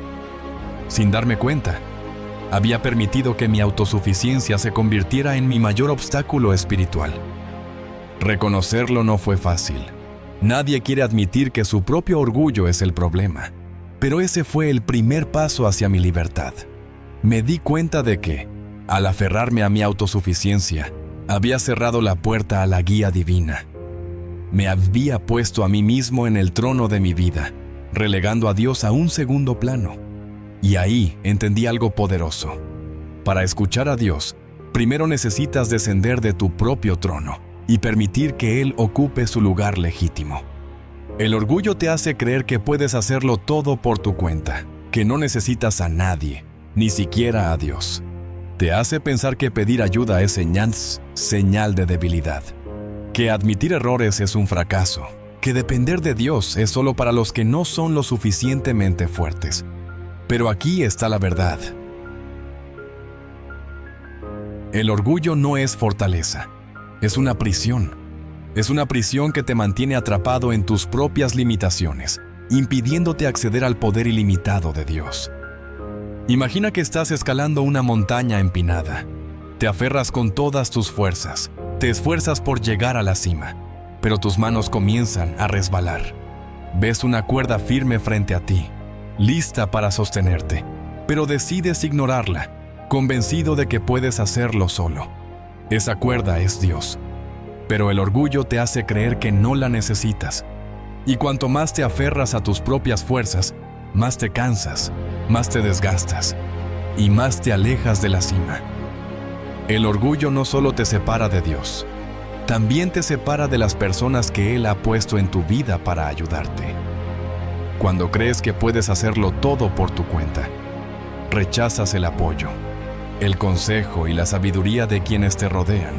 Sin darme cuenta, había permitido que mi autosuficiencia se convirtiera en mi mayor obstáculo espiritual. Reconocerlo no fue fácil. Nadie quiere admitir que su propio orgullo es el problema, pero ese fue el primer paso hacia mi libertad. Me di cuenta de que, al aferrarme a mi autosuficiencia, había cerrado la puerta a la guía divina. Me había puesto a mí mismo en el trono de mi vida, relegando a Dios a un segundo plano. Y ahí entendí algo poderoso. Para escuchar a Dios, primero necesitas descender de tu propio trono y permitir que Él ocupe su lugar legítimo. El orgullo te hace creer que puedes hacerlo todo por tu cuenta, que no necesitas a nadie, ni siquiera a Dios. Te hace pensar que pedir ayuda es señal de debilidad, que admitir errores es un fracaso, que depender de Dios es solo para los que no son lo suficientemente fuertes. Pero aquí está la verdad. El orgullo no es fortaleza, es una prisión. Es una prisión que te mantiene atrapado en tus propias limitaciones, impidiéndote acceder al poder ilimitado de Dios. Imagina que estás escalando una montaña empinada. Te aferras con todas tus fuerzas, te esfuerzas por llegar a la cima, pero tus manos comienzan a resbalar. Ves una cuerda firme frente a ti, lista para sostenerte, pero decides ignorarla, convencido de que puedes hacerlo solo. Esa cuerda es Dios, pero el orgullo te hace creer que no la necesitas. Y cuanto más te aferras a tus propias fuerzas, más te cansas, más te desgastas y más te alejas de la cima. El orgullo no solo te separa de Dios, también te separa de las personas que Él ha puesto en tu vida para ayudarte. Cuando crees que puedes hacerlo todo por tu cuenta, rechazas el apoyo, el consejo y la sabiduría de quienes te rodean.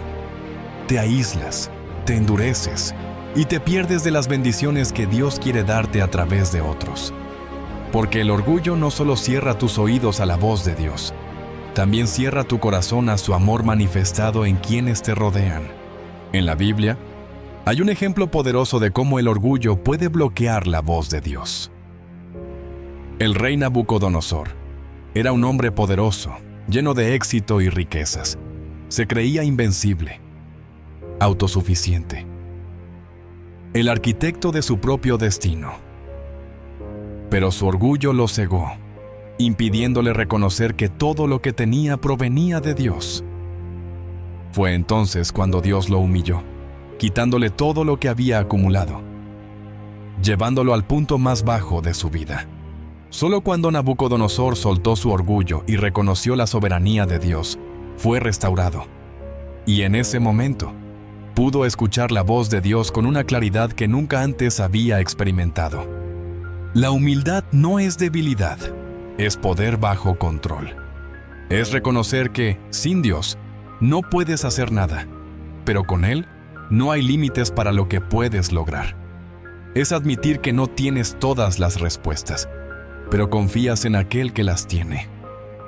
Te aíslas, te endureces y te pierdes de las bendiciones que Dios quiere darte a través de otros. Porque el orgullo no solo cierra tus oídos a la voz de Dios, también cierra tu corazón a su amor manifestado en quienes te rodean. En la Biblia, hay un ejemplo poderoso de cómo el orgullo puede bloquear la voz de Dios. El rey Nabucodonosor era un hombre poderoso, lleno de éxito y riquezas. Se creía invencible, autosuficiente, el arquitecto de su propio destino. Pero su orgullo lo cegó, impidiéndole reconocer que todo lo que tenía provenía de Dios. Fue entonces cuando Dios lo humilló, quitándole todo lo que había acumulado, llevándolo al punto más bajo de su vida. Solo cuando Nabucodonosor soltó su orgullo y reconoció la soberanía de Dios, fue restaurado. Y en ese momento, pudo escuchar la voz de Dios con una claridad que nunca antes había experimentado. La humildad no es debilidad, es poder bajo control. Es reconocer que, sin Dios, no puedes hacer nada, pero con Él, no hay límites para lo que puedes lograr. Es admitir que no tienes todas las respuestas, pero confías en aquel que las tiene.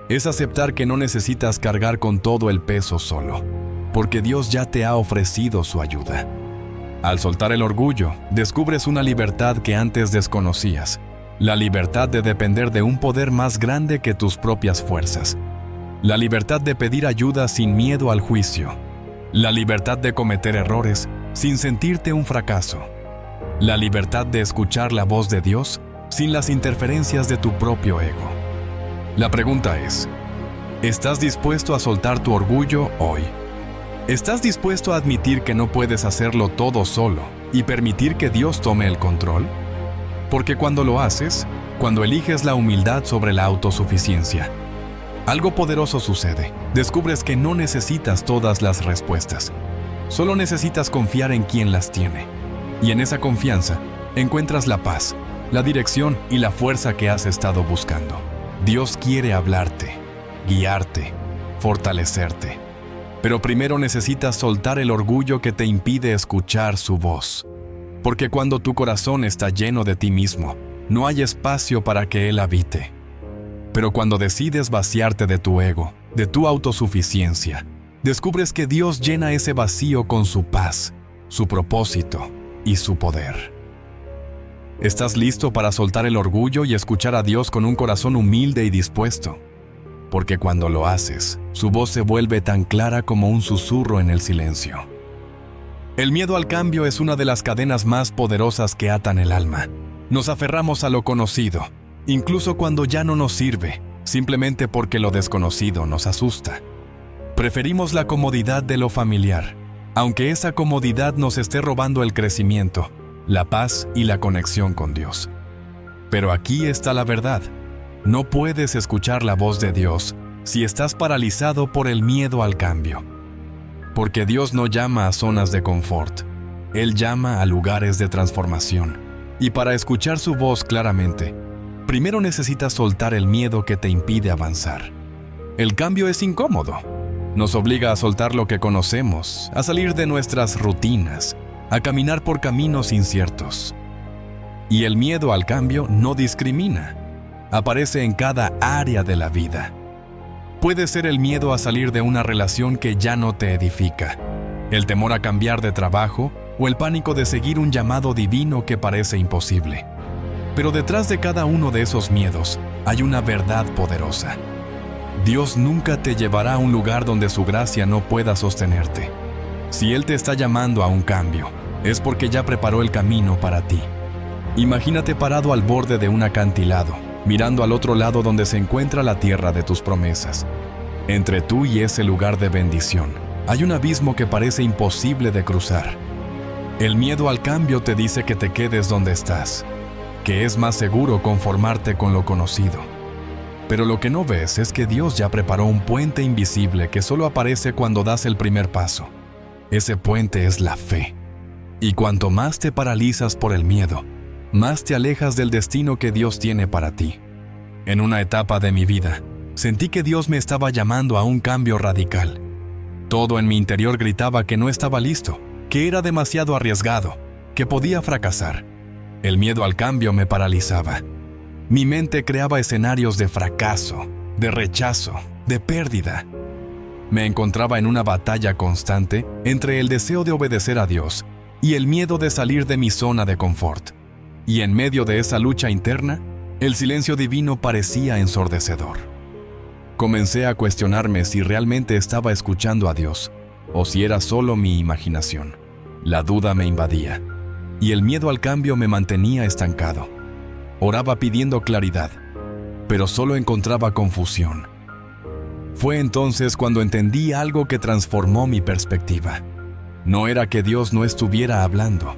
Es aceptar que no necesitas cargar con todo el peso solo, porque Dios ya te ha ofrecido su ayuda. Al soltar el orgullo, descubres una libertad que antes desconocías, la libertad de depender de un poder más grande que tus propias fuerzas, la libertad de pedir ayuda sin miedo al juicio, la libertad de cometer errores sin sentirte un fracaso, la libertad de escuchar la voz de Dios sin las interferencias de tu propio ego. La pregunta es, ¿estás dispuesto a soltar tu orgullo hoy? ¿Estás dispuesto a admitir que no puedes hacerlo todo solo y permitir que Dios tome el control? Porque cuando lo haces, cuando eliges la humildad sobre la autosuficiencia, algo poderoso sucede. Descubres que no necesitas todas las respuestas. Solo necesitas confiar en quien las tiene. Y en esa confianza, encuentras la paz, la dirección y la fuerza que has estado buscando. Dios quiere hablarte, guiarte, fortalecerte. Pero primero necesitas soltar el orgullo que te impide escuchar su voz. Porque cuando tu corazón está lleno de ti mismo, no hay espacio para que Él habite. Pero cuando decides vaciarte de tu ego, de tu autosuficiencia, descubres que Dios llena ese vacío con su paz, su propósito y su poder. ¿Estás listo para soltar el orgullo y escuchar a Dios con un corazón humilde y dispuesto? Porque cuando lo haces, su voz se vuelve tan clara como un susurro en el silencio. El miedo al cambio es una de las cadenas más poderosas que atan el alma. Nos aferramos a lo conocido, incluso cuando ya no nos sirve, simplemente porque lo desconocido nos asusta. Preferimos la comodidad de lo familiar, aunque esa comodidad nos esté robando el crecimiento, la paz y la conexión con Dios. Pero aquí está la verdad. No puedes escuchar la voz de Dios si estás paralizado por el miedo al cambio. Porque Dios no llama a zonas de confort. Él llama a lugares de transformación. Y para escuchar su voz claramente, primero necesitas soltar el miedo que te impide avanzar. El cambio es incómodo. Nos obliga a soltar lo que conocemos, a salir de nuestras rutinas, a caminar por caminos inciertos. Y el miedo al cambio no discrimina. Aparece en cada área de la vida. Puede ser el miedo a salir de una relación que ya no te edifica, el temor a cambiar de trabajo o el pánico de seguir un llamado divino que parece imposible. Pero detrás de cada uno de esos miedos hay una verdad poderosa. Dios nunca te llevará a un lugar donde su gracia no pueda sostenerte. Si Él te está llamando a un cambio, es porque ya preparó el camino para ti. Imagínate parado al borde de un acantilado, mirando al otro lado donde se encuentra la tierra de tus promesas. Entre tú y ese lugar de bendición, hay un abismo que parece imposible de cruzar. El miedo al cambio te dice que te quedes donde estás, que es más seguro conformarte con lo conocido. Pero lo que no ves es que Dios ya preparó un puente invisible que solo aparece cuando das el primer paso. Ese puente es la fe. Y cuanto más te paralizas por el miedo, más te alejas del destino que Dios tiene para ti. En una etapa de mi vida, sentí que Dios me estaba llamando a un cambio radical. Todo en mi interior gritaba que no estaba listo, que era demasiado arriesgado, que podía fracasar. El miedo al cambio me paralizaba. Mi mente creaba escenarios de fracaso, de rechazo, de pérdida. Me encontraba en una batalla constante entre el deseo de obedecer a Dios y el miedo de salir de mi zona de confort. Y en medio de esa lucha interna, el silencio divino parecía ensordecedor. Comencé a cuestionarme si realmente estaba escuchando a Dios o si era solo mi imaginación. La duda me invadía y el miedo al cambio me mantenía estancado. Oraba pidiendo claridad, pero solo encontraba confusión. Fue entonces cuando entendí algo que transformó mi perspectiva. No era que Dios no estuviera hablando,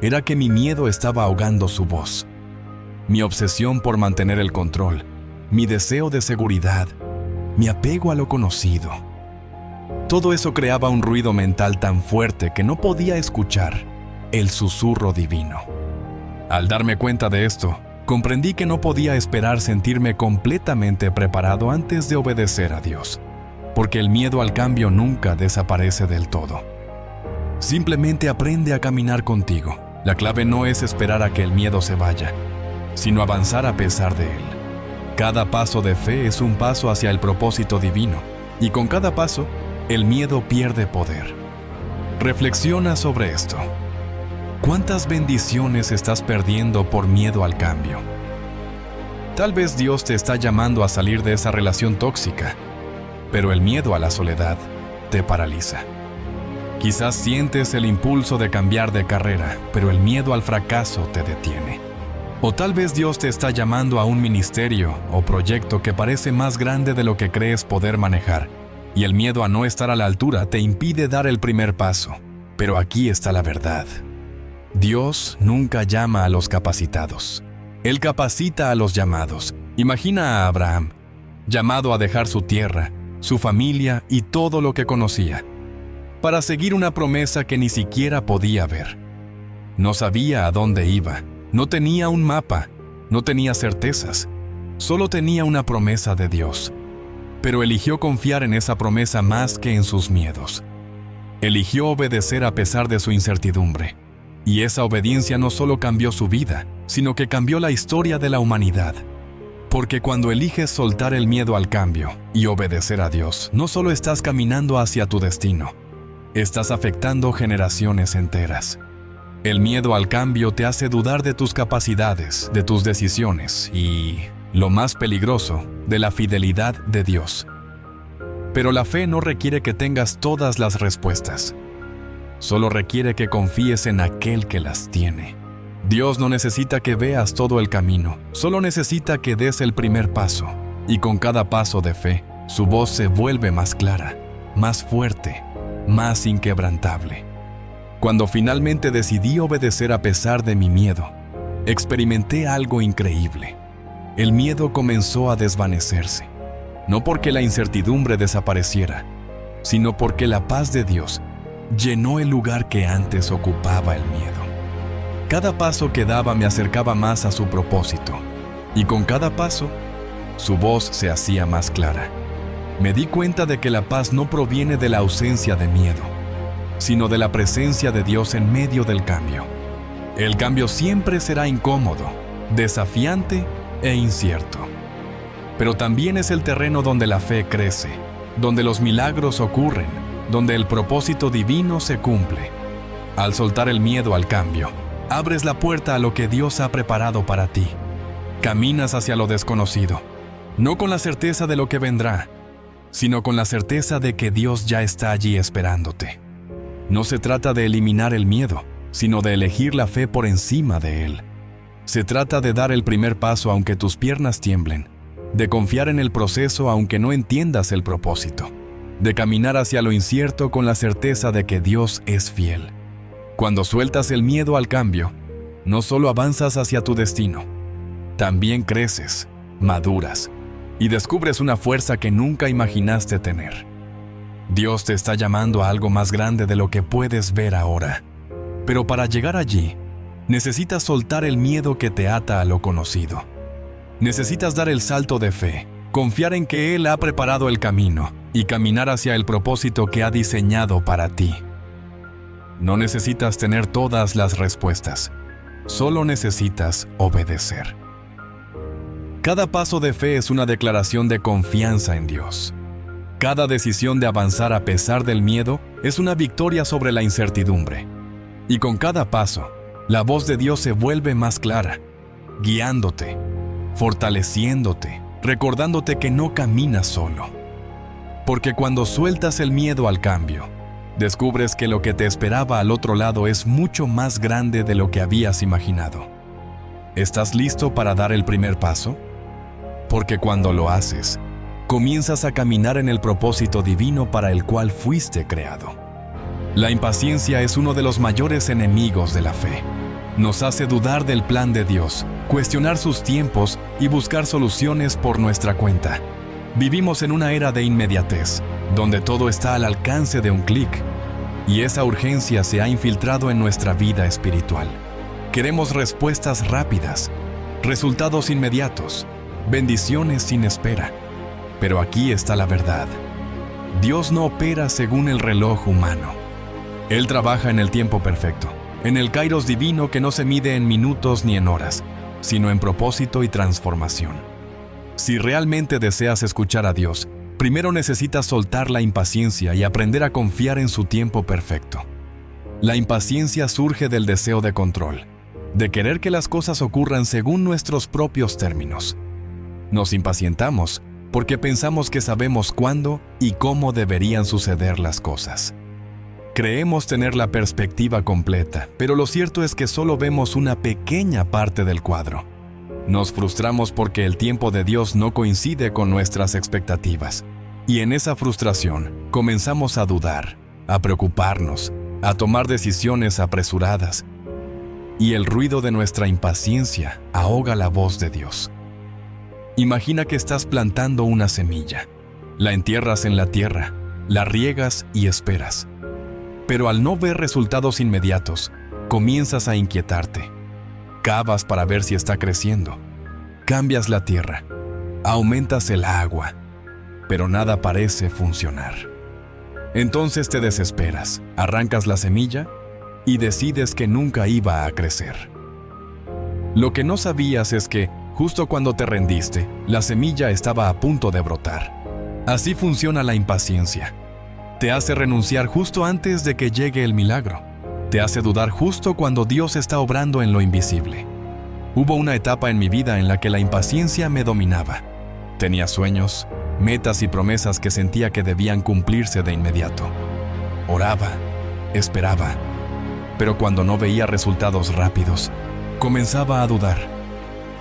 era que mi miedo estaba ahogando su voz. Mi obsesión por mantener el control, mi deseo de seguridad, mi apego a lo conocido. Todo eso creaba un ruido mental tan fuerte que no podía escuchar el susurro divino. Al darme cuenta de esto, comprendí que no podía esperar sentirme completamente preparado antes de obedecer a Dios, porque el miedo al cambio nunca desaparece del todo. Simplemente aprende a caminar contigo. La clave no es esperar a que el miedo se vaya, sino avanzar a pesar de él. Cada paso de fe es un paso hacia el propósito divino, y con cada paso, el miedo pierde poder. Reflexiona sobre esto. ¿Cuántas bendiciones estás perdiendo por miedo al cambio? Tal vez Dios te está llamando a salir de esa relación tóxica, pero el miedo a la soledad te paraliza. Quizás sientes el impulso de cambiar de carrera, pero el miedo al fracaso te detiene. O tal vez Dios te está llamando a un ministerio o proyecto que parece más grande de lo que crees poder manejar, y el miedo a no estar a la altura te impide dar el primer paso. Pero aquí está la verdad. Dios nunca llama a los capacitados. Él capacita a los llamados. Imagina a Abraham, llamado a dejar su tierra, su familia y todo lo que conocía, para seguir una promesa que ni siquiera podía ver. No sabía a dónde iba, no tenía un mapa, no tenía certezas, solo tenía una promesa de Dios. Pero eligió confiar en esa promesa más que en sus miedos. Eligió obedecer a pesar de su incertidumbre. Y esa obediencia no solo cambió su vida, sino que cambió la historia de la humanidad. Porque cuando eliges soltar el miedo al cambio y obedecer a Dios, no solo estás caminando hacia tu destino, estás afectando generaciones enteras. El miedo al cambio te hace dudar de tus capacidades, de tus decisiones y, lo más peligroso, de la fidelidad de Dios. Pero la fe no requiere que tengas todas las respuestas. Solo requiere que confíes en aquel que las tiene. Dios no necesita que veas todo el camino, solo necesita que des el primer paso. Y con cada paso de fe, su voz se vuelve más clara, más fuerte, más inquebrantable. Cuando finalmente decidí obedecer a pesar de mi miedo, experimenté algo increíble. El miedo comenzó a desvanecerse, no porque la incertidumbre desapareciera, sino porque la paz de Dios llenó el lugar que antes ocupaba el miedo. Cada paso que daba me acercaba más a su propósito, y con cada paso, su voz se hacía más clara. Me di cuenta de que la paz no proviene de la ausencia de miedo, sino de la presencia de Dios en medio del cambio. El cambio siempre será incómodo, desafiante e incierto. Pero también es el terreno donde la fe crece, donde los milagros ocurren, donde el propósito divino se cumple. Al soltar el miedo al cambio, abres la puerta a lo que Dios ha preparado para ti. Caminas hacia lo desconocido, no con la certeza de lo que vendrá, sino con la certeza de que Dios ya está allí esperándote. No se trata de eliminar el miedo, sino de elegir la fe por encima de él. Se trata de dar el primer paso aunque tus piernas tiemblen, de confiar en el proceso aunque no entiendas el propósito, de caminar hacia lo incierto con la certeza de que Dios es fiel. Cuando sueltas el miedo al cambio, no solo avanzas hacia tu destino, también creces, maduras y descubres una fuerza que nunca imaginaste tener. Dios te está llamando a algo más grande de lo que puedes ver ahora. Pero para llegar allí, necesitas soltar el miedo que te ata a lo conocido. Necesitas dar el salto de fe, confiar en que Él ha preparado el camino y caminar hacia el propósito que ha diseñado para ti. No necesitas tener todas las respuestas. Solo necesitas obedecer. Cada paso de fe es una declaración de confianza en Dios. Cada decisión de avanzar a pesar del miedo es una victoria sobre la incertidumbre. Y con cada paso, la voz de Dios se vuelve más clara, guiándote, fortaleciéndote, recordándote que no caminas solo. Porque cuando sueltas el miedo al cambio, descubres que lo que te esperaba al otro lado es mucho más grande de lo que habías imaginado. ¿Estás listo para dar el primer paso? Porque cuando lo haces, comienzas a caminar en el propósito divino para el cual fuiste creado. La impaciencia es uno de los mayores enemigos de la fe. Nos hace dudar del plan de Dios, cuestionar sus tiempos y buscar soluciones por nuestra cuenta. Vivimos en una era de inmediatez, donde todo está al alcance de un clic, y esa urgencia se ha infiltrado en nuestra vida espiritual. Queremos respuestas rápidas, resultados inmediatos, bendiciones sin espera. Pero aquí está la verdad. Dios no opera según el reloj humano. Él trabaja en el tiempo perfecto, en el kairos divino que no se mide en minutos ni en horas, sino en propósito y transformación. Si realmente deseas escuchar a Dios, primero necesitas soltar la impaciencia y aprender a confiar en su tiempo perfecto. La impaciencia surge del deseo de control, de querer que las cosas ocurran según nuestros propios términos. Nos impacientamos porque pensamos que sabemos cuándo y cómo deberían suceder las cosas. Creemos tener la perspectiva completa, pero lo cierto es que solo vemos una pequeña parte del cuadro. Nos frustramos porque el tiempo de Dios no coincide con nuestras expectativas. Y en esa frustración comenzamos a dudar, a preocuparnos, a tomar decisiones apresuradas. Y el ruido de nuestra impaciencia ahoga la voz de Dios. Imagina que estás plantando una semilla. La entierras en la tierra, la riegas y esperas. Pero al no ver resultados inmediatos, comienzas a inquietarte. Cavas para ver si está creciendo. Cambias la tierra. Aumentas el agua. Pero nada parece funcionar. Entonces te desesperas, arrancas la semilla y decides que nunca iba a crecer. Lo que no sabías es que, justo cuando te rendiste, la semilla estaba a punto de brotar. Así funciona la impaciencia. Te hace renunciar justo antes de que llegue el milagro. Te hace dudar justo cuando Dios está obrando en lo invisible. Hubo una etapa en mi vida en la que la impaciencia me dominaba. Tenía sueños, metas y promesas que sentía que debían cumplirse de inmediato. Oraba, esperaba, pero cuando no veía resultados rápidos, comenzaba a dudar.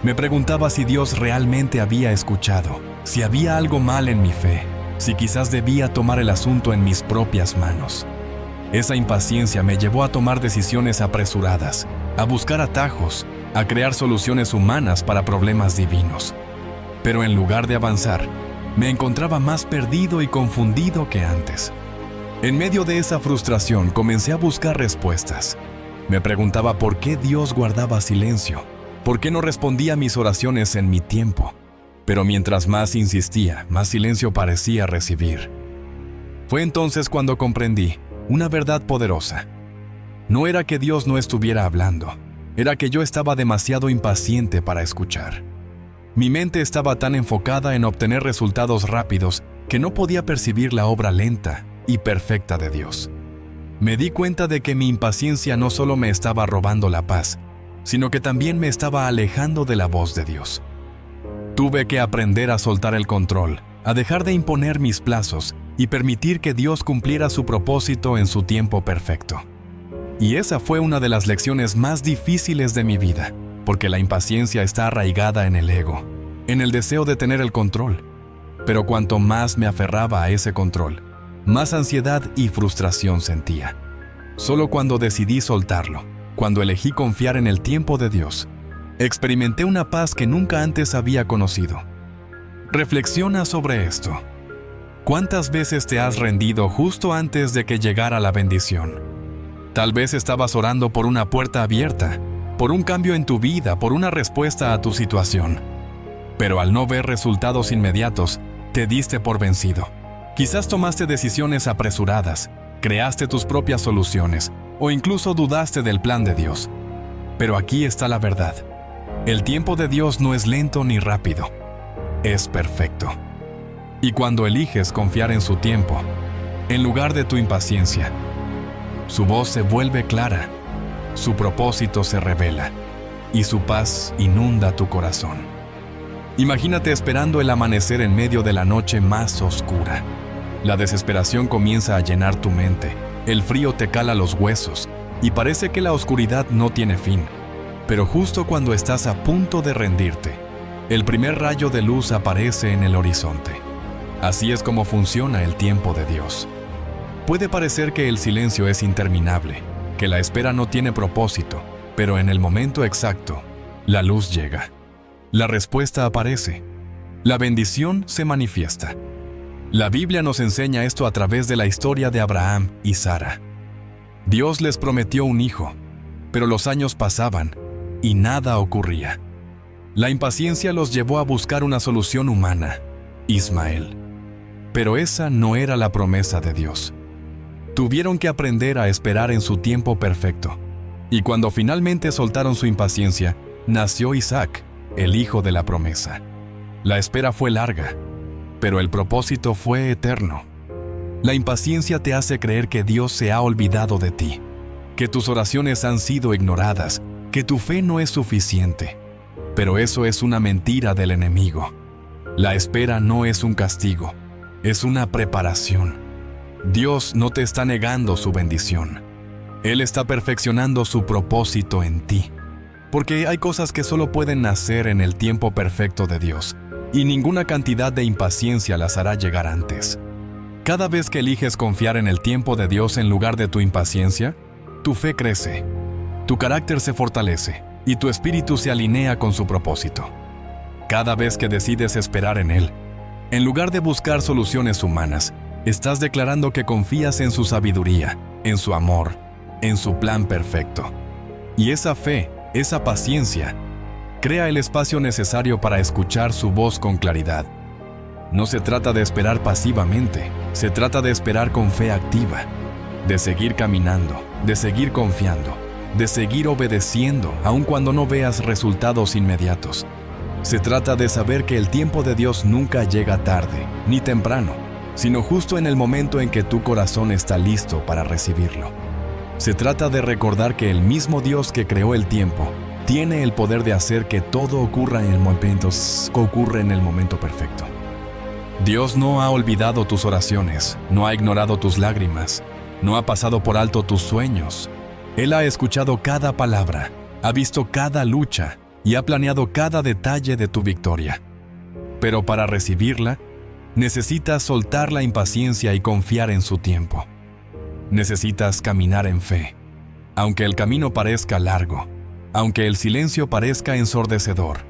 Me preguntaba si Dios realmente había escuchado, si había algo mal en mi fe, si quizás debía tomar el asunto en mis propias manos. Esa impaciencia me llevó a tomar decisiones apresuradas, a buscar atajos, a crear soluciones humanas para problemas divinos. Pero en lugar de avanzar, me encontraba más perdido y confundido que antes. En medio de esa frustración comencé a buscar respuestas. Me preguntaba por qué Dios guardaba silencio, por qué no respondía a mis oraciones en mi tiempo. Pero mientras más insistía, más silencio parecía recibir. Fue entonces cuando comprendí una verdad poderosa. No era que Dios no estuviera hablando, era que yo estaba demasiado impaciente para escuchar. Mi mente estaba tan enfocada en obtener resultados rápidos que no podía percibir la obra lenta y perfecta de Dios. Me di cuenta de que mi impaciencia no solo me estaba robando la paz, sino que también me estaba alejando de la voz de Dios. Tuve que aprender a soltar el control, a dejar de imponer mis plazos y permitir que Dios cumpliera su propósito en su tiempo perfecto. Y esa fue una de las lecciones más difíciles de mi vida, porque la impaciencia está arraigada en el ego, en el deseo de tener el control. Pero cuanto más me aferraba a ese control, más ansiedad y frustración sentía. Solo cuando decidí soltarlo, cuando elegí confiar en el tiempo de Dios, experimenté una paz que nunca antes había conocido. Reflexiona sobre esto. ¿Cuántas veces te has rendido justo antes de que llegara la bendición? Tal vez estabas orando por una puerta abierta, por un cambio en tu vida, por una respuesta a tu situación. Pero al no ver resultados inmediatos, te diste por vencido. Quizás tomaste decisiones apresuradas, creaste tus propias soluciones o incluso dudaste del plan de Dios. Pero aquí está la verdad. El tiempo de Dios no es lento ni rápido. Es perfecto. Y cuando eliges confiar en su tiempo, en lugar de tu impaciencia, su voz se vuelve clara, su propósito se revela y su paz inunda tu corazón. Imagínate esperando el amanecer en medio de la noche más oscura. La desesperación comienza a llenar tu mente, el frío te cala los huesos y parece que la oscuridad no tiene fin. Pero justo cuando estás a punto de rendirte, el primer rayo de luz aparece en el horizonte. Así es como funciona el tiempo de Dios. Puede parecer que el silencio es interminable, que la espera no tiene propósito, pero en el momento exacto, la luz llega. La respuesta aparece. La bendición se manifiesta. La Biblia nos enseña esto a través de la historia de Abraham y Sara. Dios les prometió un hijo, pero los años pasaban y nada ocurría. La impaciencia los llevó a buscar una solución humana, Ismael. Pero esa no era la promesa de Dios. Tuvieron que aprender a esperar en su tiempo perfecto. Y cuando finalmente soltaron su impaciencia, nació Isaac, el hijo de la promesa. La espera fue larga, pero el propósito fue eterno. La impaciencia te hace creer que Dios se ha olvidado de ti, que tus oraciones han sido ignoradas, que tu fe no es suficiente. Pero eso es una mentira del enemigo. La espera no es un castigo, es una preparación. Dios no te está negando su bendición. Él está perfeccionando su propósito en ti. Porque hay cosas que solo pueden nacer en el tiempo perfecto de Dios, y ninguna cantidad de impaciencia las hará llegar antes. Cada vez que eliges confiar en el tiempo de Dios en lugar de tu impaciencia, tu fe crece, tu carácter se fortalece y tu espíritu se alinea con su propósito. Cada vez que decides esperar en Él, en lugar de buscar soluciones humanas, estás declarando que confías en su sabiduría, en su amor, en su plan perfecto. Y esa fe, esa paciencia, crea el espacio necesario para escuchar su voz con claridad. No se trata de esperar pasivamente, se trata de esperar con fe activa, de seguir caminando, de seguir confiando, de seguir obedeciendo aun cuando no veas resultados inmediatos. Se trata de saber que el tiempo de Dios nunca llega tarde, ni temprano, sino justo en el momento en que tu corazón está listo para recibirlo. Se trata de recordar que el mismo Dios que creó el tiempo tiene el poder de hacer que todo ocurra en el momento perfecto. Dios no ha olvidado tus oraciones, no ha ignorado tus lágrimas, no ha pasado por alto tus sueños. Él ha escuchado cada palabra, ha visto cada lucha y ha planeado cada detalle de tu victoria. Pero para recibirla, necesitas soltar la impaciencia y confiar en su tiempo. Necesitas caminar en fe, aunque el camino parezca largo, aunque el silencio parezca ensordecedor,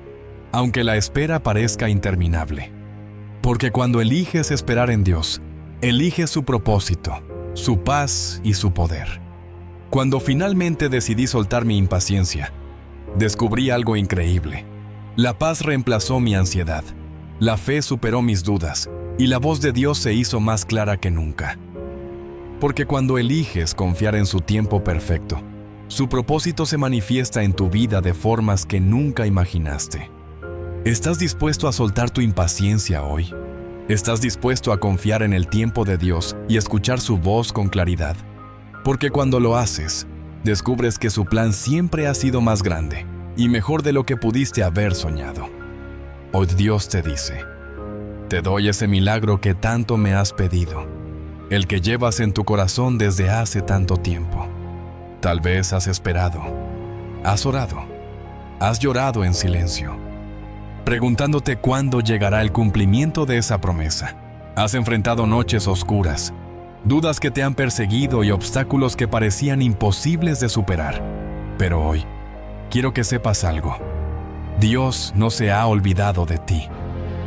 aunque la espera parezca interminable. Porque cuando eliges esperar en Dios, eliges su propósito, su paz y su poder. Cuando finalmente decidí soltar mi impaciencia, descubrí algo increíble. La paz reemplazó mi ansiedad, la fe superó mis dudas y la voz de Dios se hizo más clara que nunca. Porque cuando eliges confiar en su tiempo perfecto, su propósito se manifiesta en tu vida de formas que nunca imaginaste. ¿Estás dispuesto a soltar tu impaciencia hoy? ¿Estás dispuesto a confiar en el tiempo de Dios y escuchar su voz con claridad? Porque cuando lo haces, descubres que su plan siempre ha sido más grande y mejor de lo que pudiste haber soñado. Hoy Dios te dice: te doy ese milagro que tanto me has pedido, el que llevas en tu corazón desde hace tanto tiempo. Tal vez has esperado, has orado, has llorado en silencio, preguntándote cuándo llegará el cumplimiento de esa promesa. Has enfrentado noches oscuras, dudas que te han perseguido y obstáculos que parecían imposibles de superar. Pero hoy, quiero que sepas algo. Dios no se ha olvidado de ti.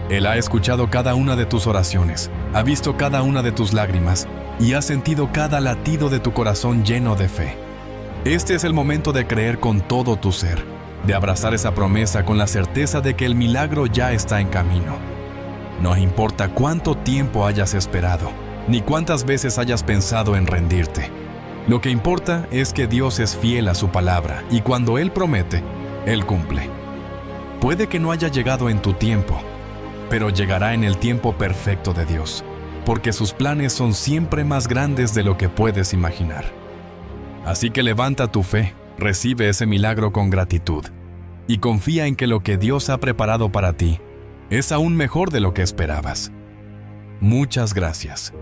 Él ha escuchado cada una de tus oraciones, ha visto cada una de tus lágrimas y ha sentido cada latido de tu corazón lleno de fe. Este es el momento de creer con todo tu ser, de abrazar esa promesa con la certeza de que el milagro ya está en camino. No importa cuánto tiempo hayas esperado, ni cuántas veces hayas pensado en rendirte. Lo que importa es que Dios es fiel a su palabra y cuando Él promete, Él cumple. Puede que no haya llegado en tu tiempo, pero llegará en el tiempo perfecto de Dios, porque sus planes son siempre más grandes de lo que puedes imaginar. Así que levanta tu fe, recibe ese milagro con gratitud y confía en que lo que Dios ha preparado para ti es aún mejor de lo que esperabas. Muchas gracias.